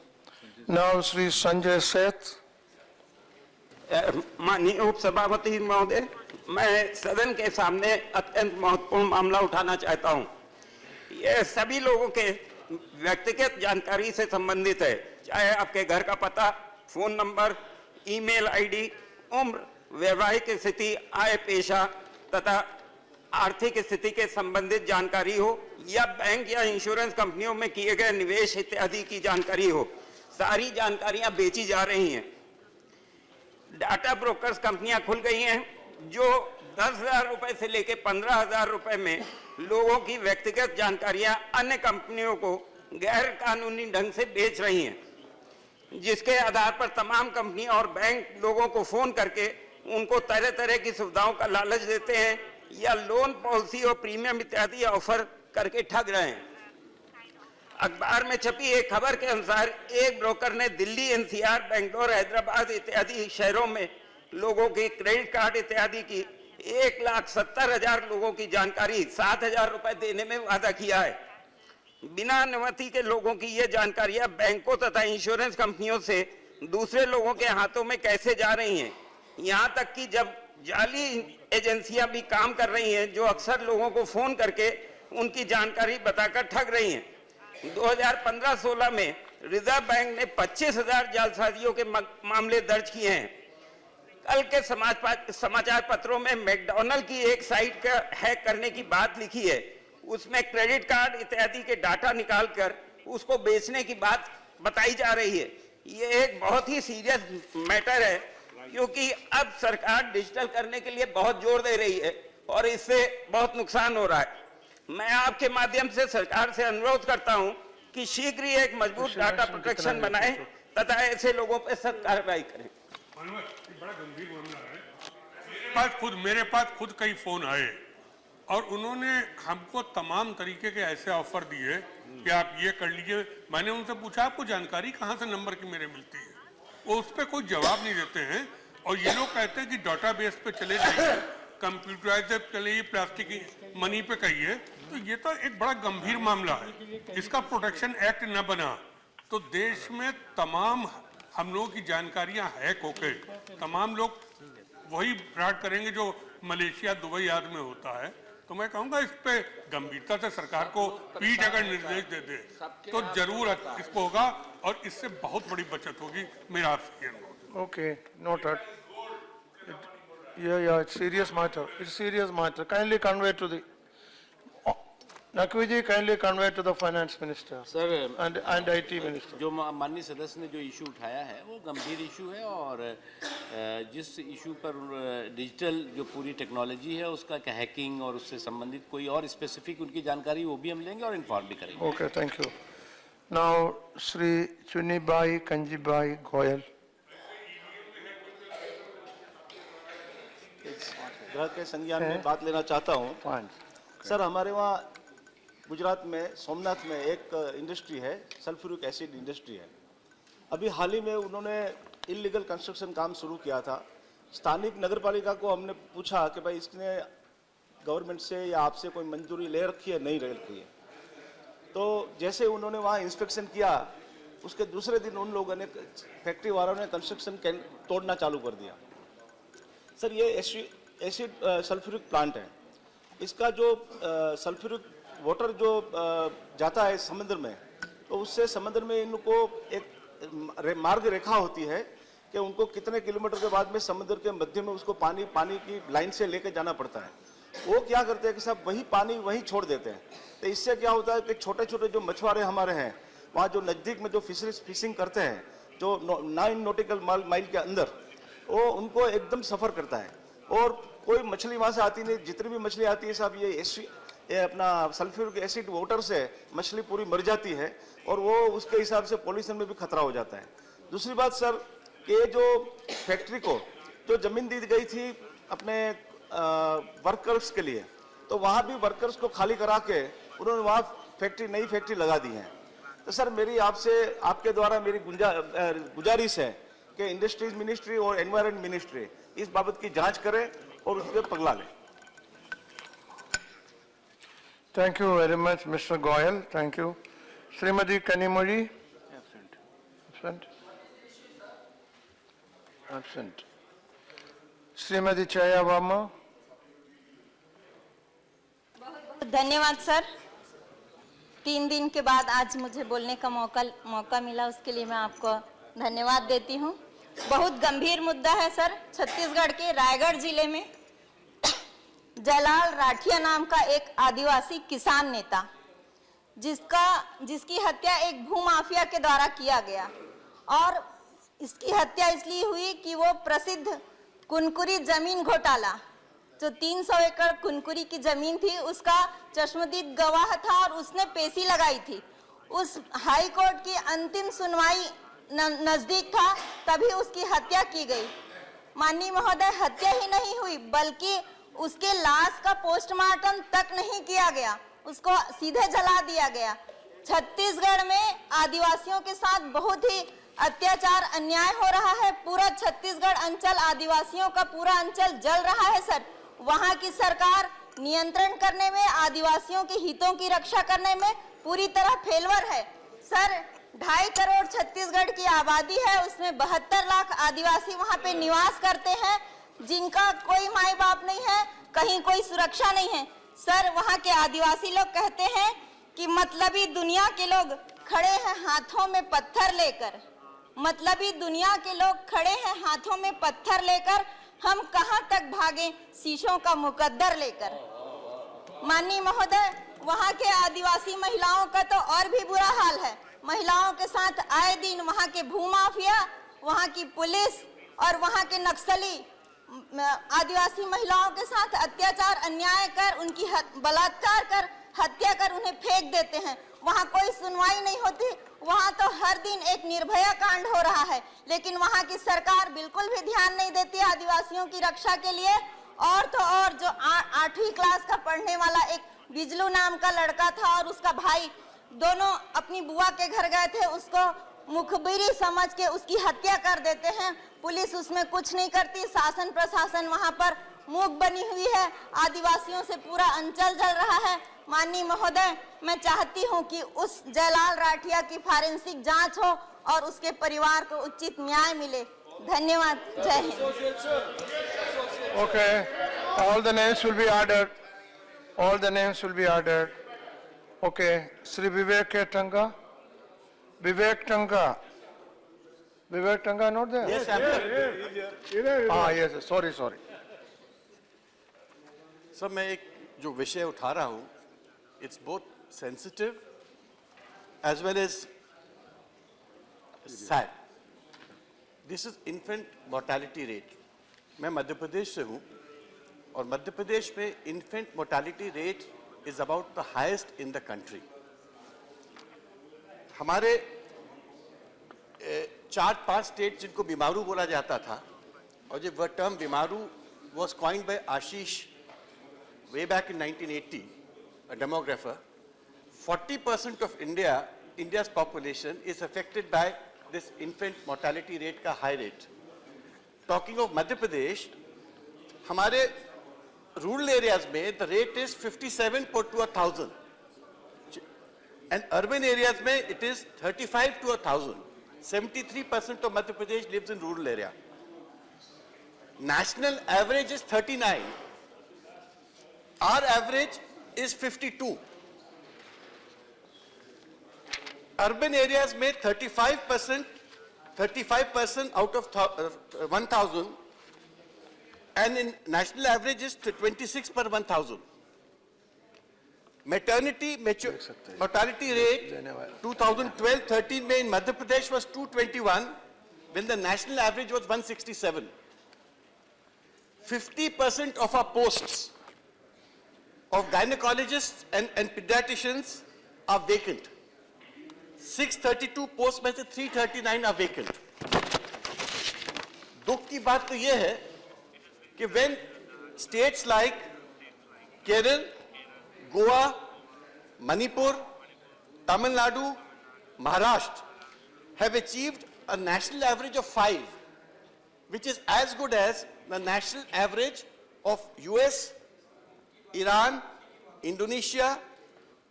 Now, Sri Sanjay Seth. माननीय उपसभापति महोदय, मैं सदन के सामने अत्यंत महत्वपूर्ण मामला उठाना चाहता हूं। यह सभी लोगों के व्यक्तिगत जानकारी से संबंधित है, चाहे आपके घर का पता, फोन नंबर, ईमेल आईडी, उम्र, वैवाहिक स्थिति, आय, पेशा तथा आर्थिक स्थिति के संबंधित जानकारी हो या बैंक या इंश्योरेंस कंपनियों में किए गए निवेश इत्यादि की जानकारी हो। सारी जानकारियां बेची जा रही हैं। डाटा ब्रोकर्स कंपनियां खुल गई हैं जो 10,000 रुपए से लेकर 15,000 रुपए में लोगों की व्यक्तिगत जानकारियां अन्य कंपनियों को गैर कानूनी ढंग से बेच रही हैं, जिसके आधार पर तमाम कंपनी और बैंक लोगों को फोन करके उनको तरह तरह की सुविधाओं का लालच देते हैं या लोन पॉलिसी और प्रीमियम इत्यादि ऑफर करके ठग रहे हैं। अखबार में छपी एक खबर के अनुसार एक ब्रोकर ने दिल्ली, एनसीआर, बेंगलोर, हैदराबाद इत्यादि शहरों में लोगों की क्रेडिट कार्ड इत्यादि की 1,70,000 लोगों की जानकारी 7,000 रुपए देने में वादा किया है। बिना अनुमति के लोगों की ये जानकारियां बैंकों तथा इंश्योरेंस कंपनियों से दूसरे लोगों के हाथों में कैसे जा रही हैं। यहाँ तक कि जब जाली एजेंसियां भी काम कर रही हैं जो अक्सर लोगों को फोन करके उनकी जानकारी बताकर ठग रही हैं। 2015-16 में रिजर्व बैंक ने 25,000 जालसाजियों के मामले दर्ज किए हैं। कल के समाचार पत्रों में मैकडॉनल्ड की एक साइट का हैक करने की बात लिखी है। उसमें क्रेडिट कार्ड इत्यादि के डाटा निकालकर उसको बेचने की बात बताई जा रही है। ये एक बहुत ही सीरियस मैटर है, क्योंकि अब सरकार डिजिटल करने के लिए बहुत जोर दे रही है और इससे बहुत नुकसान हो रहा है। मैं आपके माध्यम से सरकार से अनुरोध करता हूं कि शीघ्र ही एक मजबूत डाटा प्रोटेक्शन बनाएं तथा ऐसे लोगों पर सख्त कार्रवाई करें। बड़ा गंभीर मामला है। मेरे पास खुद कई फोन आए और उन्होंने हमको तमाम तरीके के ऐसे ऑफर दिए कि आप ये कर लीजिए। मैंने उनसे पूछा आपको जानकारी कहाँ से नंबर की मेरे मिलती है, वो उस पर कोई जवाब नहीं देते हैं और ये लोग कहते हैं कि डाटाबेस पे चले जाइए, कंप्यूटराइज चले, प्लास्टिक मनी पे कहिए। तो ये तो एक बड़ा गंभीर मामला है। इसका प्रोटेक्शन एक्ट न बना तो देश में तमाम हम लोगों की जानकारियां हैक होके तमाम लोग वही फ्रॉड करेंगे जो मलेशिया, दुबई आदि में होता है। तो मैं कहूंगा इस पे गंभीरता से सरकार को पीठ अगर निर्देश दे दे तो जरूर इसको होगा और इससे बहुत बड़ी बचत होगी। मेरा आपसे ये अनुरोध है। Okay, noted. Yeah, it's serious matter. It's serious matter. Kindly convey to the, Naqvi, kindly convey to the finance minister. Sir, and IT minister. जो माननीय सदस्य ने जो इशू उठाया है वो गंभीर इशू है और जिस इशू पर डिजिटल जो पूरी टेक्नोलॉजी है उसका हैकिंग और उससे संबंधित कोई और स्पेसिफिक उनकी जानकारी वो भी हम लेंगे और इन्फॉर्म भी करेंगे। Okay, thank you. Now, Shri Chunibai Kanjibai Goyal. ग्रह के संज्ञान में बात लेना चाहता हूँ। सर, हमारे वहाँ गुजरात में सोमनाथ में एक इंडस्ट्री है, सल्फ्यूरिक एसिड इंडस्ट्री है। अभी हाल ही में उन्होंने इलीगल कंस्ट्रक्शन काम शुरू किया था। स्थानिक नगरपालिका को हमने पूछा कि भाई इसने गवर्नमेंट से या आपसे कोई मंजूरी ले रखी है, नहीं ले रखी है। तो जैसे उन्होंने वहाँ इंस्पेक्शन किया, उसके दूसरे दिन उन लोगों ने, फैक्ट्री वालों ने कंस्ट्रक्शन तोड़ना चालू कर दिया। सर, ये एसिड सल्फ्यूरिक प्लांट है। इसका जो सल्फ्यूरिक वाटर जो जाता है समुद्र में, तो उससे समुद्र में इनको एक मार्ग रेखा होती है कि उनको कितने किलोमीटर के बाद में समुद्र के मध्य में उसको पानी की लाइन से लेके जाना पड़ता है। वो क्या करते हैं कि सब वही पानी वहीं छोड़ देते हैं। तो इससे क्या होता है कि छोटे छोटे जो मछुआरे हमारे हैं, वहाँ जो नज़दीक में जो फिशिंग करते हैं, जो 9 नॉटिकल माइल के अंदर, वो उनको एकदम सफ़र करता है और कोई मछली वहाँ से आती नहीं। जितनी भी मछली आती है साहब, ये अपना सल्फ्यूरिक एसिड वाटर से मछली पूरी मर जाती है और वो उसके हिसाब से पॉल्यूशन में भी खतरा हो जाता है। दूसरी बात सर, कि जो फैक्ट्री को जो ज़मीन दी गई थी अपने वर्कर्स के लिए, तो वहाँ भी वर्कर्स को खाली करा के उन्होंने वहाँ नई फैक्ट्री लगा दी है। तो सर, मेरी आपसे, आपके द्वारा मेरी गुजारिश है कि इंडस्ट्रीज मिनिस्ट्री और एनवायरनमेंट मिनिस्ट्री इस बाबत की जांच करें और उस पर पगला लें। Thank you very much, Mr. Goyal. Thank you. Srimati Kanimuri. Absent. Absent. Srimati Chaya Varma. धन्यवाद सर। 3 दिन के बाद आज मुझे बोलने का मौका मिला, उसके लिए मैं आपको धन्यवाद देती हूँ। बहुत गंभीर मुद्दा है सर। छत्तीसगढ़ के रायगढ़ जिले में जयलाल राठिया नाम का एक आदिवासी किसान नेता, जिसकी हत्या एक भूमाफिया के द्वारा किया गया, और इसकी हत्या इसलिए हुई कि वो प्रसिद्ध कुनकुरी जमीन घोटाला, जो 300 एकड़ कुनकुरी की जमीन थी, उसका चश्मदीद गवाह था और उसने पेशी लगाई थी। उस हाई कोर्ट की अंतिम सुनवाई नजदीक था, तभी उसकी हत्या की गई। माननीय महोदय, हत्या ही नहीं हुई बल्कि उसके लाश का पोस्टमार्टम तक नहीं किया गया, उसको सीधे जला दिया गया। छत्तीसगढ़ में आदिवासियों के साथ बहुत ही अत्याचार अन्याय हो रहा है। पूरा छत्तीसगढ़ अंचल, आदिवासियों का पूरा अंचल जल रहा है सर। वहाँ की सरकार नियंत्रण करने में, आदिवासियों के हितों की रक्षा करने में पूरी तरह फेलवर है सर। 2.5 करोड़ छत्तीसगढ़ की आबादी है, उसमें 72 लाख आदिवासी वहाँ पे निवास करते हैं, जिनका कोई माई बाप नहीं है, कहीं कोई सुरक्षा नहीं है सर। वहाँ के आदिवासी लोग कहते हैं कि मतलबी दुनिया के लोग खड़े हैं हाथों में पत्थर लेकर, मतलबी दुनिया के लोग खड़े हैं हाथों में पत्थर लेकर, हम कहां तक भागें शीशों का मुकद्दर लेकर। माननीय महोदय, वहां के आदिवासी महिलाओं का तो और भी बुरा हाल है। महिलाओं के साथ आए दिन वहां के भूमाफिया, वहां की पुलिस और वहां के नक्सली आदिवासी महिलाओं के साथ अत्याचार अन्याय कर, उनकी बलात्कार कर, हत्या कर उन्हें फेंक देते हैं। वहाँ कोई सुनवाई नहीं होती। वहाँ तो हर दिन एक निर्भया कांड हो रहा है, लेकिन वहाँ की सरकार बिल्कुल भी ध्यान नहीं देती आदिवासियों की रक्षा के लिए। और तो और जो 8वीं क्लास का पढ़ने वाला एक बिजलू नाम का लड़का था और उसका भाई, दोनों अपनी बुआ के घर गए थे, उसको मुखबिरी समझ के उसकी हत्या कर देते हैं। पुलिस उसमें कुछ नहीं करती, शासन प्रशासन वहाँ पर मूक बनी हुई है। आदिवासियों से पूरा अंचल जल रहा है। माननीय महोदय, मैं चाहती हूं कि उस जयलाल राठिया की फॉरेंसिक जांच हो और उसके परिवार को उचित न्याय मिले। धन्यवाद। जय Hind. Okay, all the names will be ordered. All the names will be ordered. Okay, Sri Vivek Tanga. Vivek Tanga. Vivek Tanga not there? Yes, I'm here. Yes, sorry. Sir मैं एक जो विषय उठा रहा हूँ, it's both sensitive as well as sad. This is infant mortality rate. मैं मध्य प्रदेश से हूँ और मध्य प्रदेश में infant mortality rate is about the highest in the country. हमारे 4-5 स्टेट जिनको बीमारू बोला जाता था, और ये word term BIMARU was coined by Ashish way back in 1980, a demographer. 40% of India's population is affected by this infant mortality rate का high rate. Talking of Madhya Pradesh, हमारे rural areas में the rate is 57 per to 1,000, and urban areas में it is 35 to 1,000. 73% of Madhya Pradesh lives in rural area. National average is 39. Our average is 52. Urban areas में 35% out of 1,000, and in national average is 26 per 1,000. Maternity mortality rate 2012-13 में in Madhya Pradesh was 221, when the national average was 167. 50% of our posts of gynecologists and pediatricians are vacant. 632 posts में से 339 are vacant. दुख की बात तो ये है कि when states like Kerala, Goa, Manipur, Tamil Nadu, Maharashtra have achieved a national average of 5, which is as good as the national average of US, Iran, Indonesia,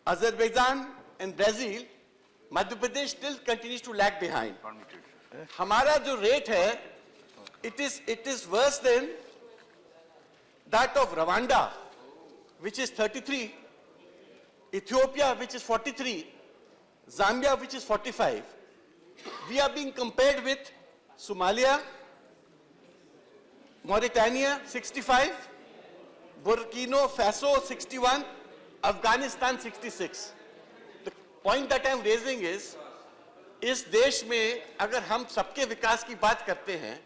Azerbaijan and Brazil, Madhya Pradesh still continues to lag behind. हमारा जो rate है, it is worse than that of Rwanda, which is 33, Ethiopia, which is 43, Zambia, which is 45. We are being compared with Somalia, Mauritania 65, Burkina Faso 61, Afghanistan 66. The point that I am raising is, इस देश में अगर हम सबके विकास की बात करते हैं,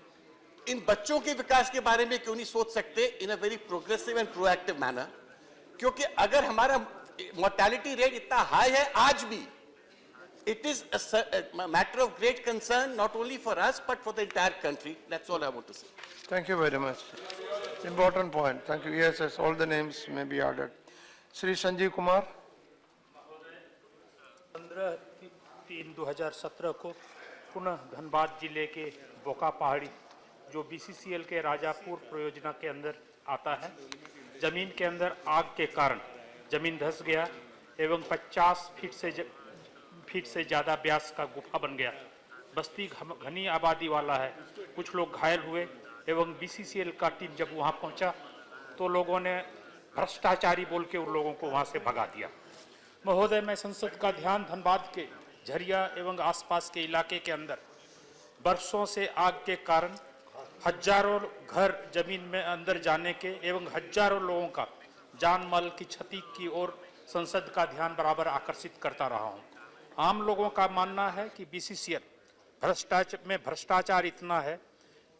इन बच्चों के विकास के बारे में क्यों नहीं सोच सकते in a very progressive and proactive manner? क्योंकि अगर हमारा mortality rate इतना high है आज भी, it is a matter of great concern not only for us but for the entire country. That's all I want to say. Thank you very much. Important point. Thank you. Yes, all the names may be ordered. Sri Sanjeev Kumar. 15/3/2017 को पुनः धनबाद जिले के बोका पहाड़ी, जो BCCL के राजापुर परियोजना के अंदर आता है, जमीन के अंदर आग के कारण जमीन धंस गया एवं 50 फीट से ज़्यादा व्यास का गुफा बन गया। बस्ती घनी आबादी वाला है, कुछ लोग घायल हुए एवं बीसीसीएल का टीम जब वहां पहुंचा तो लोगों ने भ्रष्टाचारी बोल के उन लोगों को वहां से भगा दिया। महोदय, मैं संसद का ध्यान धनबाद के झरिया एवं आसपास के इलाके के अंदर बरसों से आग के कारण हजारों घर जमीन में अंदर जाने के एवं हजारों लोगों का जान माल की क्षति की ओर संसद का ध्यान बराबर आकर्षित करता रहा हूं। आम लोगों का मानना है कि बीसीसीएल भ्रष्टाचार इतना है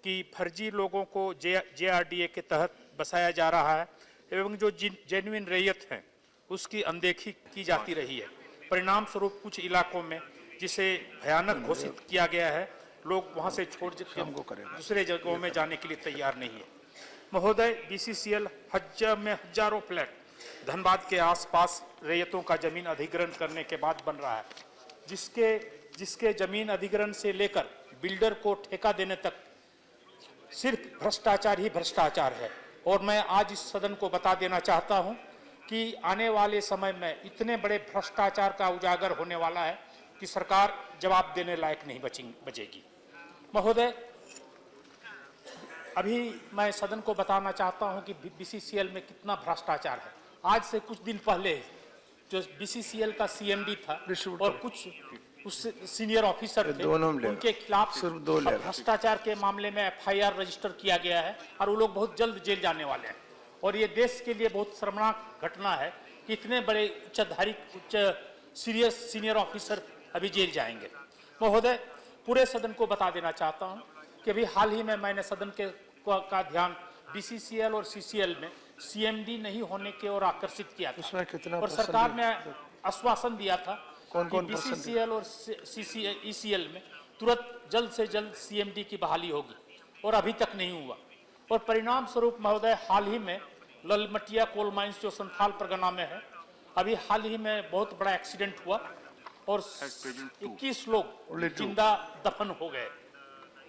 कि फर्जी लोगों को जेआरडीए के तहत बसाया जा रहा है एवं जो जेन्युइन रैयत है उसकी अनदेखी की जाती रही है। परिणाम स्वरूप कुछ इलाकों में जिसे भयानक घोषित किया गया है, लोग वहां से छोड़ दूसरे जगहों में जाने के लिए तैयार नहीं है। महोदय, बीसीसीएल में हजारों फ्लैट धनबाद के आसपास रैयतों का जमीन अधिग्रहण करने के बाद बन रहा है, जिसके जमीन अधिग्रहण से लेकर बिल्डर को ठेका देने तक सिर्फ भ्रष्टाचार ही भ्रष्टाचार है। और मैं आज इस सदन को बता देना चाहता हूं कि आने वाले समय में इतने बड़े भ्रष्टाचार का उजागर होने वाला है कि कि सरकार जवाब देने लायक नहीं बचेगी। महोदय, अभी मैं सदन को बताना चाहता हूं कि बीसीसीएल में कितना भ्रष्टाचार है। आज से कुछ दिन पहले जो बीसीसीएल का सीएमडी था और कुछ उस सीनियर ऑफिसर थे, उनके खिलाफ भ्रष्टाचार के मामले में एफआईआर रजिस्टर किया गया है और वो लोग बहुत जल्द जेल जाने वाले हैं। और ये देश के लिए बहुत शर्मनाक घटना है कि इतने बड़े सीनियर ऑफिसर अभी जेल जाएंगे। महोदय, पूरे सदन को बता देना चाहता हूं कि अभी हाल ही में मैंने सदन का ध्यान बीसीसीएल और सीसीएल में सीएमडी नहीं होने की ओर आकर्षित किया था और सरकार ने आश्वासन दिया था कि बीसीसीएल और ईसीएल में तुरंत जल्द से जल्द सीएमडी की बहाली होगी और अभी तक नहीं हुआ। और परिणाम स्वरूप महोदय, हाल ही में ललमटिया कोल माइंस जो संथाल परगना में है, अभी हाल ही में बहुत बड़ा एक्सीडेंट हुआ और 21 लोग जिंदा दफन हो गए।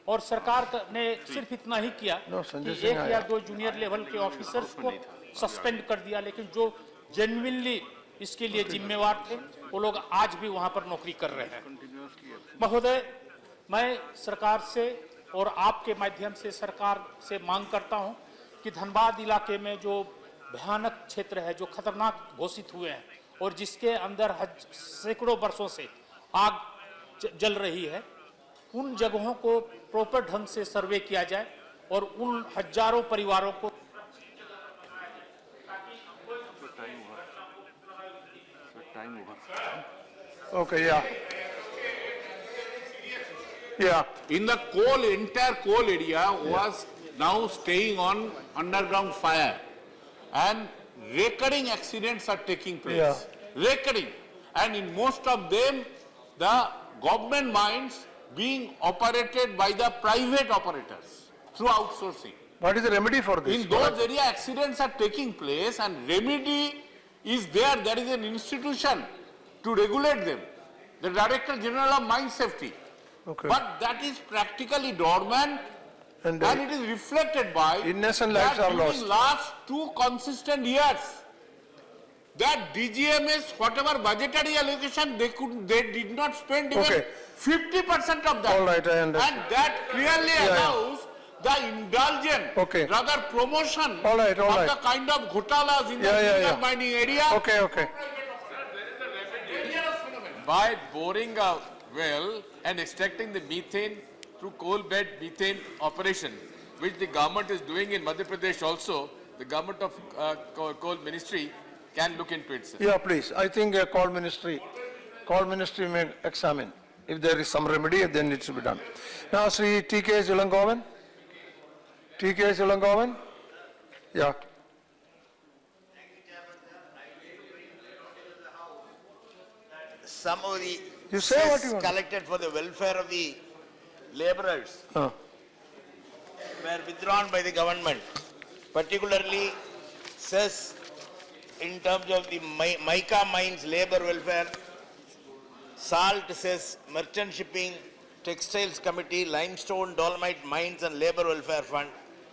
और सरकार ने सिर्फ इतना ही किया कि 1 या 2 जूनियर लेवल के ऑफिसर्स को सस्पेंड कर दिया, लेकिन जो जेन्युइनली इसके लिए जिम्मेवार थे वो लोग आज भी वहां पर नौकरी कर रहे हैं। महोदय, मैं सरकार से और आपके माध्यम से सरकार से मांग करता हूं कि धनबाद इलाके में जो भयानक क्षेत्र है, जो खतरनाक घोषित हुए हैं और जिसके अंदर सैकड़ों वर्षों से आग जल रही है, उन जगहों को प्रॉपर ढंग से सर्वे किया जाए और उन हजारों परिवारों को Okay, yeah. Yeah. In the entire coal area was now staying on underground fire, and recurring accidents are taking place. Recurring, and in most of them, the government mines being operated by the private operators through outsourcing. What is the remedy for this? In those area, accidents are taking place, and remedy is there. There is an institution to regulate them, the Director General of Mine Safety. Okay. But that is practically dormant, and it is reflected by innocent lives that are lost. during last 2 consistent years, that DGMS, whatever budgetary allocation, they did not spend even 50% of that. All right, I understand. And that clearly allows the indulgent, rather promotion of the kind of ghotalas in the mining area. Okay. By boring a well and extracting the methane through coal bed methane operation, which the government is doing in Madhya Pradesh also, the government of coal ministry can look into it, sir. Yeah, please. I think coal ministry may examine. If there is some remedy, then it should be done. Now, Sri T.K. Zilangovan. Yeah. Some of the You say what you want. collected for the welfare of the laborers were withdrawn by the government, particularly cess in terms of the mica mines labor welfare, salt cess, merchant shipping, textiles committee, limestone, dolomite mines and labor welfare fund,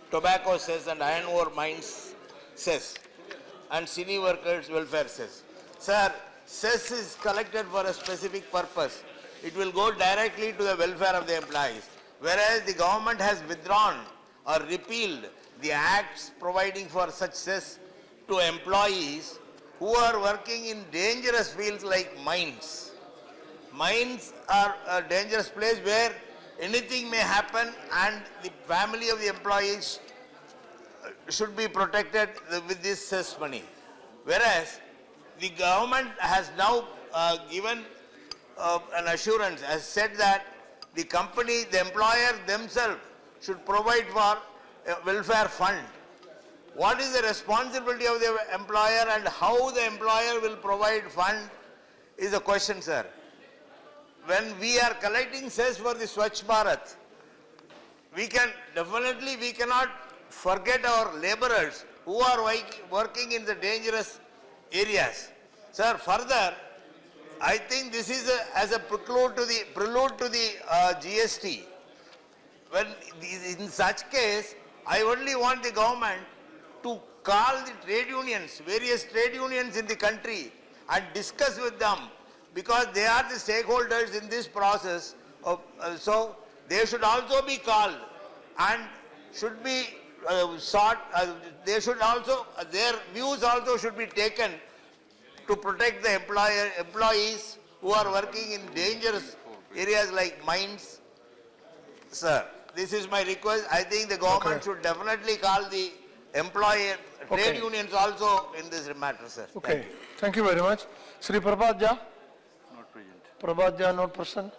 tobacco cess and iron ore mines cess, and city workers welfare cess. Sir, cess is collected for a specific purpose. It will go directly to the welfare of the employees. Whereas the government has withdrawn or repealed the acts providing for such cess to employees who are working in dangerous fields like mines. Mines are a dangerous place where anything may happen, and the family of the employees should be protected with this cess money. Whereas the government has now given an assurance, has said that the company, the employer themselves should provide for a welfare fund. What is the responsibility of the employer and how the employer will provide fund is a question, sir. When we are collecting cess for the Swachh Bharat, we cannot forget our laborers who are working in the dangerous areas. Sir, further, I think this is as a prelude to the GST. When in such case, I only want the government to call the trade unions, various trade unions in the country, and discuss with them because they are the stakeholders in this process. So they should also be called and should be sought. They should also, their views also should be taken to protect the employees who are working in dangerous areas like mines. Sir, this is my request. I think the government should definitely call the employer, trade unions also in this matter, sir. Okay, thank you very much. Sri Prabhat Jha? Not present. Prabhat Jha, not present.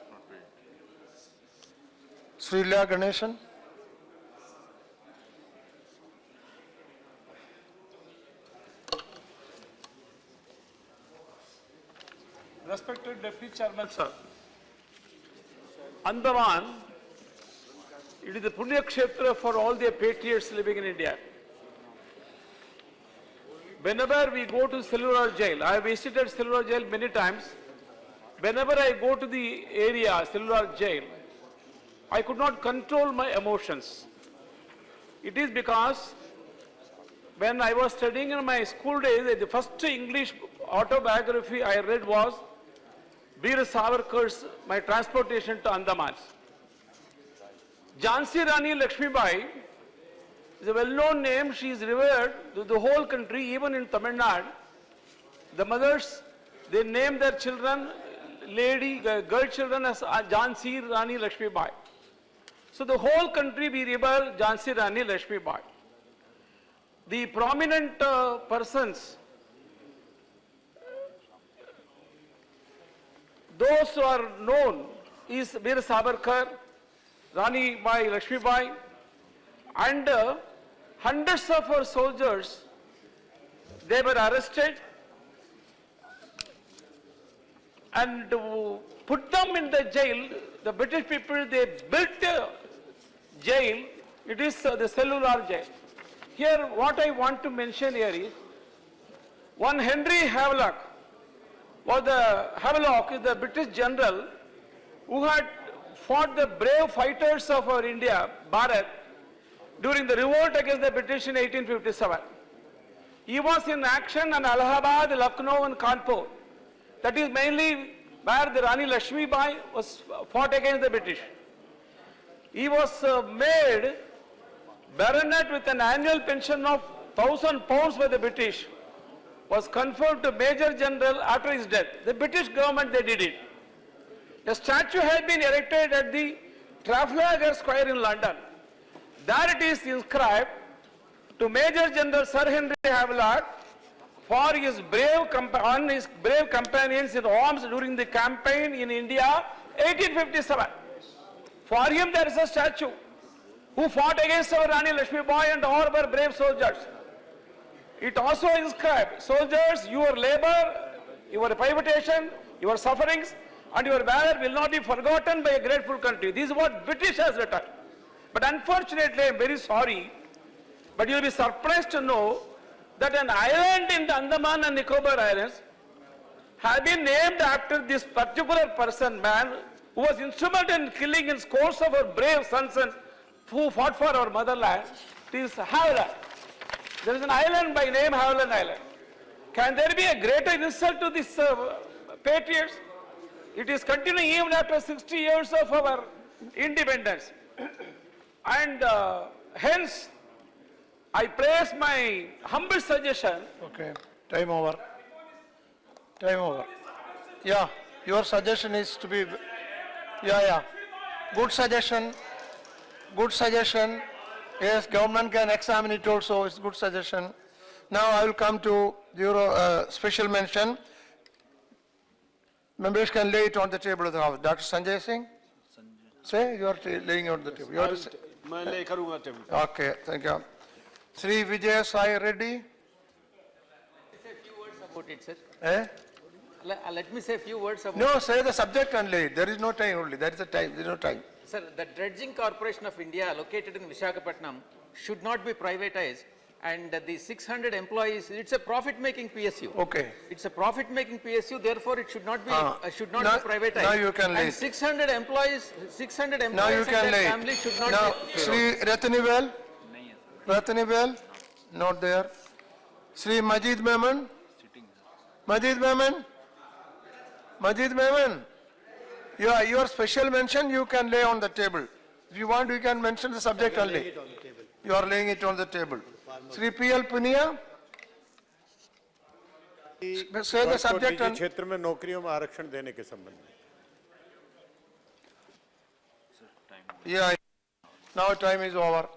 Sri Leah Ganeshan? Respected Deputy Chairman, sir. Andaman, it is the Punya Kshetra for all the patriots living in India. Whenever we go to Cellular Jail, I have visited Cellular Jail many times. Whenever I go to the area, Cellular Jail, I could not control my emotions. It is because when I was studying in my school days, the first English autobiography I read was Veer Savarkar's My Transportation to Andaman. Jhansi Rani Lakshmibai is a well-known name. She is revered to the whole country, even in Tamil Nadu. The mothers, they name their children, girl children as Jhansi Rani Lakshmibai. So the whole country we revere Jhansi Rani Lakshmibai. The prominent persons, those who are known is Veer Savarkar, Rani Bai Lakshmibai, and hundreds of our soldiers, they were arrested and put them in the jail. The British people, they built a jail. It is the Cellular Jail. Here, what I want to mention here is, one Henry Havelock is the British general who had fought the brave fighters of our India, Bharat, during the revolt against the British in 1857. He was in action in Allahabad, Lucknow and Kanpur. That is mainly where the Rani Lakshmibai was fought against the British. He was made baronet with an annual pension of £1,000 by the British, was conferred to Major General after his death. The British government, they did it. A statue had been erected at the Trafalgar Square in London. There it is inscribed to Major General Sir Henry Havelock for his brave companions in arms during the campaign in India, 1857. For him there is a statue who fought against our Rani Lakshmibai and all our brave soldiers. It also inscribed, soldiers, your labor, your privatation, your sufferings and your valor will not be forgotten by a grateful country. This is what British has written. But unfortunately, I am very sorry, but you will be surprised to know that an island in the Andaman and Nicobar Islands have been named after this particular person, man, who was instrumental in killing in scores of our brave sons and who fought for our motherland. It is Havelock. There is an island by name Havelock Island. Can there be a greater insult to these patriots? It is continuing even after 60 years of our independence. And hence, I place my humble suggestion. Okay, time over. Time over. Yeah, your suggestion is to be, yeah. Good suggestion. Good suggestion. Yes, government can examine it also, it's good suggestion. Now I will come to your special mention. Members can lay it on the table of the House. Dr. Sanjay Singh? Say, you are laying on the table. You are okay, thank you. Sri Vijay Sai Reddy? Say a few words about it, sir. Eh? Let me say a few words about No, say the subject and lay it. There is no time only. There is a time. There is no time. Sir, the Dredging Corporation of India located in Visakhapatnam should not be privatized, and the 600 employees, it's a profit-making PSU. Okay. It's a profit-making PSU, therefore it should not be privatized. Now you can lay and it. 600 employees Now you and can their lay families should not now, be. Sri Ratanivel? Ratanivel? Not there. Sri Majid Memon? Majid Memon? Majid Mehman, your special mention you can lay on the table. If you want, you can mention the subject only. You are laying it on the table. Sri P.L. Punia, say the subject on. क्षेत्र में नौकरियों में आरक्षण देने के संबंध में. Yeah, now time is over.